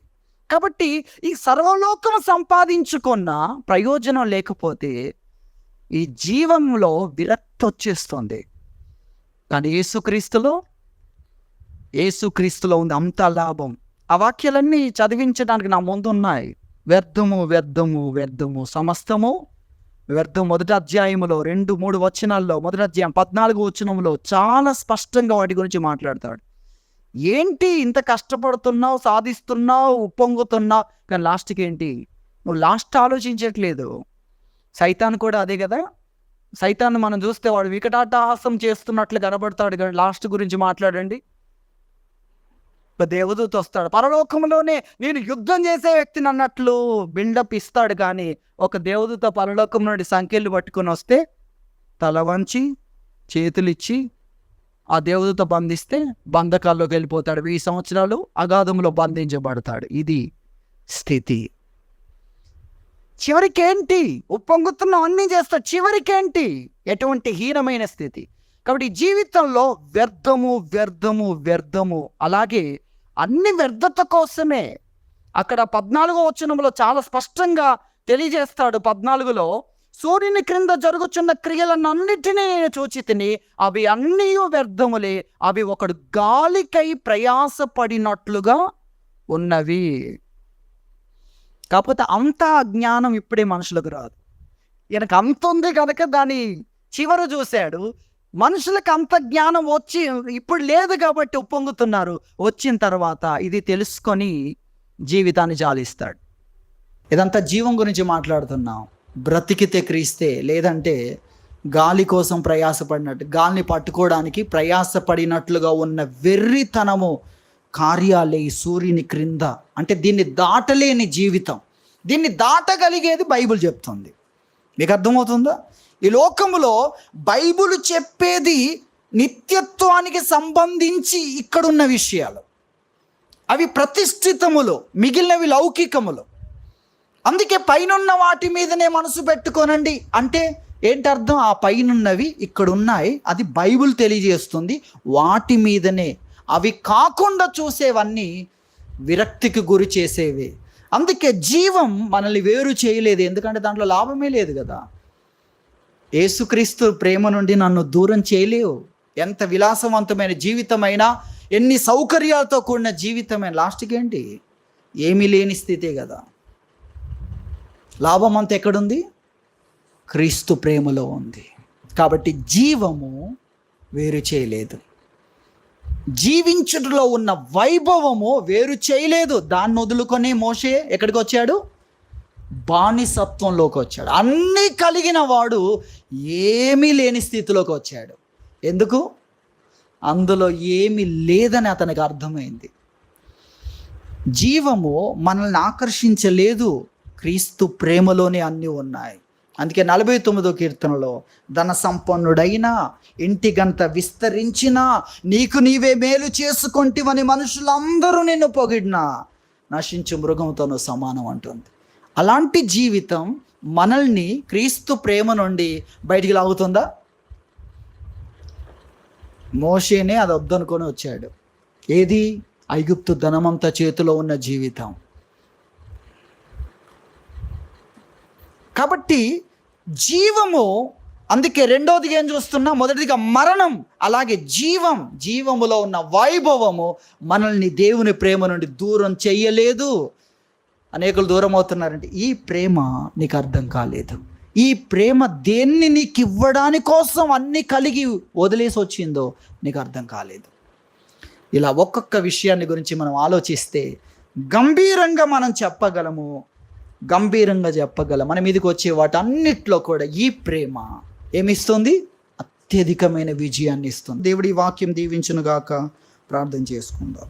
కాబట్టి ఈ సర్వలోకం సంపాదించుకున్న ప్రయోజనం లేకపోతే ఈ జీవంలో విరక్తి వచ్చేస్తుంది. కానీ యేసుక్రీస్తులో ఉంది అంత లాభం. ఆ వాక్యాలన్నీ చదివించడానికి నా ముందు ఉన్నాయి. వ్యర్థము వ్యర్థము వ్యర్థము సమస్తము వ్యర్థం. మొదటి అధ్యాయంలో 2-3 వచనాల్లో, మొదటి అధ్యాయం 14 వచనంలో చాలా స్పష్టంగా వాటి గురించి మాట్లాడతాడు. ఏంటి ఇంత కష్టపడుతున్నావు, సాధిస్తున్నావు, ఉప్పొంగుతున్నావు, కానీ లాస్ట్కి ఏంటి? నువ్వు లాస్ట్ ఆలోచించట్లేదు. సైతాన్ కూడా అదే కదా. సైతాన్ని మనం చూస్తే వాడు వికటాటహాసం చేస్తున్నట్లు కనబడతాడు, కానీ లాస్ట్ గురించి మాట్లాడండి. ఒక దేవదూత వస్తాడు, పరలోకంలోనే నేను యుద్ధం చేసే వ్యక్తిని అన్నట్లు బిల్డప్ ఇస్తాడు. కానీ ఒక దేవదూత పరలోకం నుండి సంఖ్యలు పట్టుకొని వస్తే తల వంచి చేతులిచ్చి ఆ దేవదూత బంధిస్తే బంధకాల్లోకి వెళ్ళిపోతాడు. 1000 సంవత్సరాలు అగాధంలో బంధించబడతాడు. ఇది స్థితి. చివరికేంటి? ఉప్పొంగుతున్నాం, అన్నీ చేస్తా, చివరికేంటి? ఎటువంటి హీనమైన స్థితి. కాబట్టి జీవితంలో వ్యర్థము వ్యర్థము వ్యర్థము. అలాగే అన్ని వ్యర్థత కోసమే. అక్కడ 14వ వచనంలో చాలా స్పష్టంగా తెలియజేస్తాడు. 14లో సూర్యుని క్రింద జరుగుచున్న క్రియలను అన్నిటినీ నేను చూచి తిని, అవి అన్నీ వ్యర్థములే, అవి ఒకడు గాలికై ప్రయాసపడినట్లుగా ఉన్నవి. కాకపోతే అంత జ్ఞానం ఇప్పుడే మనుషులకు రాదు. ఈయనకు అంత ఉంది కనుక దాని చివర చూశాడు. మనుషులకు అంత జ్ఞానం వచ్చి ఇప్పుడు లేదు కాబట్టి ఉప్పొంగుతున్నారు. వచ్చిన తర్వాత ఇది తెలుసుకొని జీవితాన్ని జాలిస్తాడు. ఇదంతా జీవం గురించి మాట్లాడుతున్నాం. బ్రతికితే క్రీస్తే, లేదంటే గాలి కోసం ప్రయాసపడినట్టు, గాలిని పట్టుకోవడానికి ప్రయాసపడినట్లుగా ఉన్న వెర్రితనము కార్యాలే ఈ సూర్యుని క్రింద. అంటే దీన్ని దాటలేని జీవితం, దీన్ని దాటగలిగేది బైబిల్ చెప్తుంది. మీకు అర్థమవుతుందా? ఈ లోకములో బైబిల్ చెప్పేది నిత్యత్వానికి సంబంధించి ఇక్కడున్న విషయాలు. అవి ప్రతిష్ఠితములు, మిగిలినవి లౌకికములు. అందుకే పైనున్న వాటి మీదనే మనసు పెట్టుకోనండి అంటే ఏంటి అర్థం? ఆ పైనున్నవి ఇక్కడున్నాయి, అది బైబిల్ తెలియజేస్తుంది. వాటి మీదనే, అవి కాకుండా చూసేవన్నీ విరక్తికి గురి చేసేవి. అందుకే జీవం మనల్ని వేరు చేయలేదు, ఎందుకంటే దాంట్లో లాభమే లేదు కదా. యేసుక్రీస్తు ప్రేమ నుండి నన్ను దూరం చేయలేవు. ఎంత విలాసవంతమైన జీవితమైనా, ఎన్ని సౌకర్యాలతో కూడిన జీవితమైన, లాస్ట్కి ఏంటి? ఏమీ లేని స్థితే కదా. లాభం అంతా ఎక్కడుంది? క్రీస్తు ప్రేమలో ఉంది. కాబట్టి జీవము వేరు చేయలేదు, జీవించుటలో ఉన్న వైభవము వేరు చేయలేదు. దాన్ని వదులుకొని మోషే ఎక్కడికి వచ్చాడు? బానిసత్వంలోకి వచ్చాడు. అన్నీ కలిగిన వాడు ఏమీ లేని స్థితిలోకి వచ్చాడు. ఎందుకు? అందులో ఏమీ లేదని అతనికి అర్థమైంది. జీవము మనల్ని ఆకర్షించలేదు, క్రీస్తు ప్రేమలోనే అన్నీ ఉన్నాయి. అందుకే 49వ కీర్తనలో ధన సంపన్నుడైనా ఇంటిగంత విస్తరించినా నీకు నీవే మేలు చేసుకొంటివని మనుషులందరూ నిన్ను పొగిడినా నశించు మృగంతోనూ సమానం అంటుంది. అలాంటి జీవితం మనల్ని క్రీస్తు ప్రేమ నుండి బయటికి లాగుతుందా? మోషేనే అది వద్దనుకొని వచ్చాడు. ఏది? ఐగుప్తు ధనమంతా చేతిలో ఉన్న జీవితం. కాబట్టి జీవము, అందుకే రెండోదిగా ఏం చూస్తున్నా? మొదటిదిగా మరణం, అలాగే జీవములో ఉన్న వైభవము మనల్ని దేవుని ప్రేమ నుండి దూరం చెయ్యలేదు. అనేకులు దూరం అవుతున్నారంటే ఈ ప్రేమ నీకు అర్థం కాలేదు. ఈ ప్రేమ దేన్ని నీకు ఇవ్వడాని కోసం అన్ని కలిగి వదిలేసి వచ్చిందో నీకు అర్థం కాలేదు. ఇలా ఒక్కొక్క విషయాన్ని గురించి మనం ఆలోచిస్తే గంభీరంగా మనం చెప్పగలము, మన మీదకి వచ్చే వాటన్నిటిలో కూడా ఈ ప్రేమ ఏమిస్తుంది? అత్యధికమైన విజయాన్ని ఇస్తుంది. దేవుడి వాక్యం దీవించును గాక. ప్రార్థన చేసుకుందాం.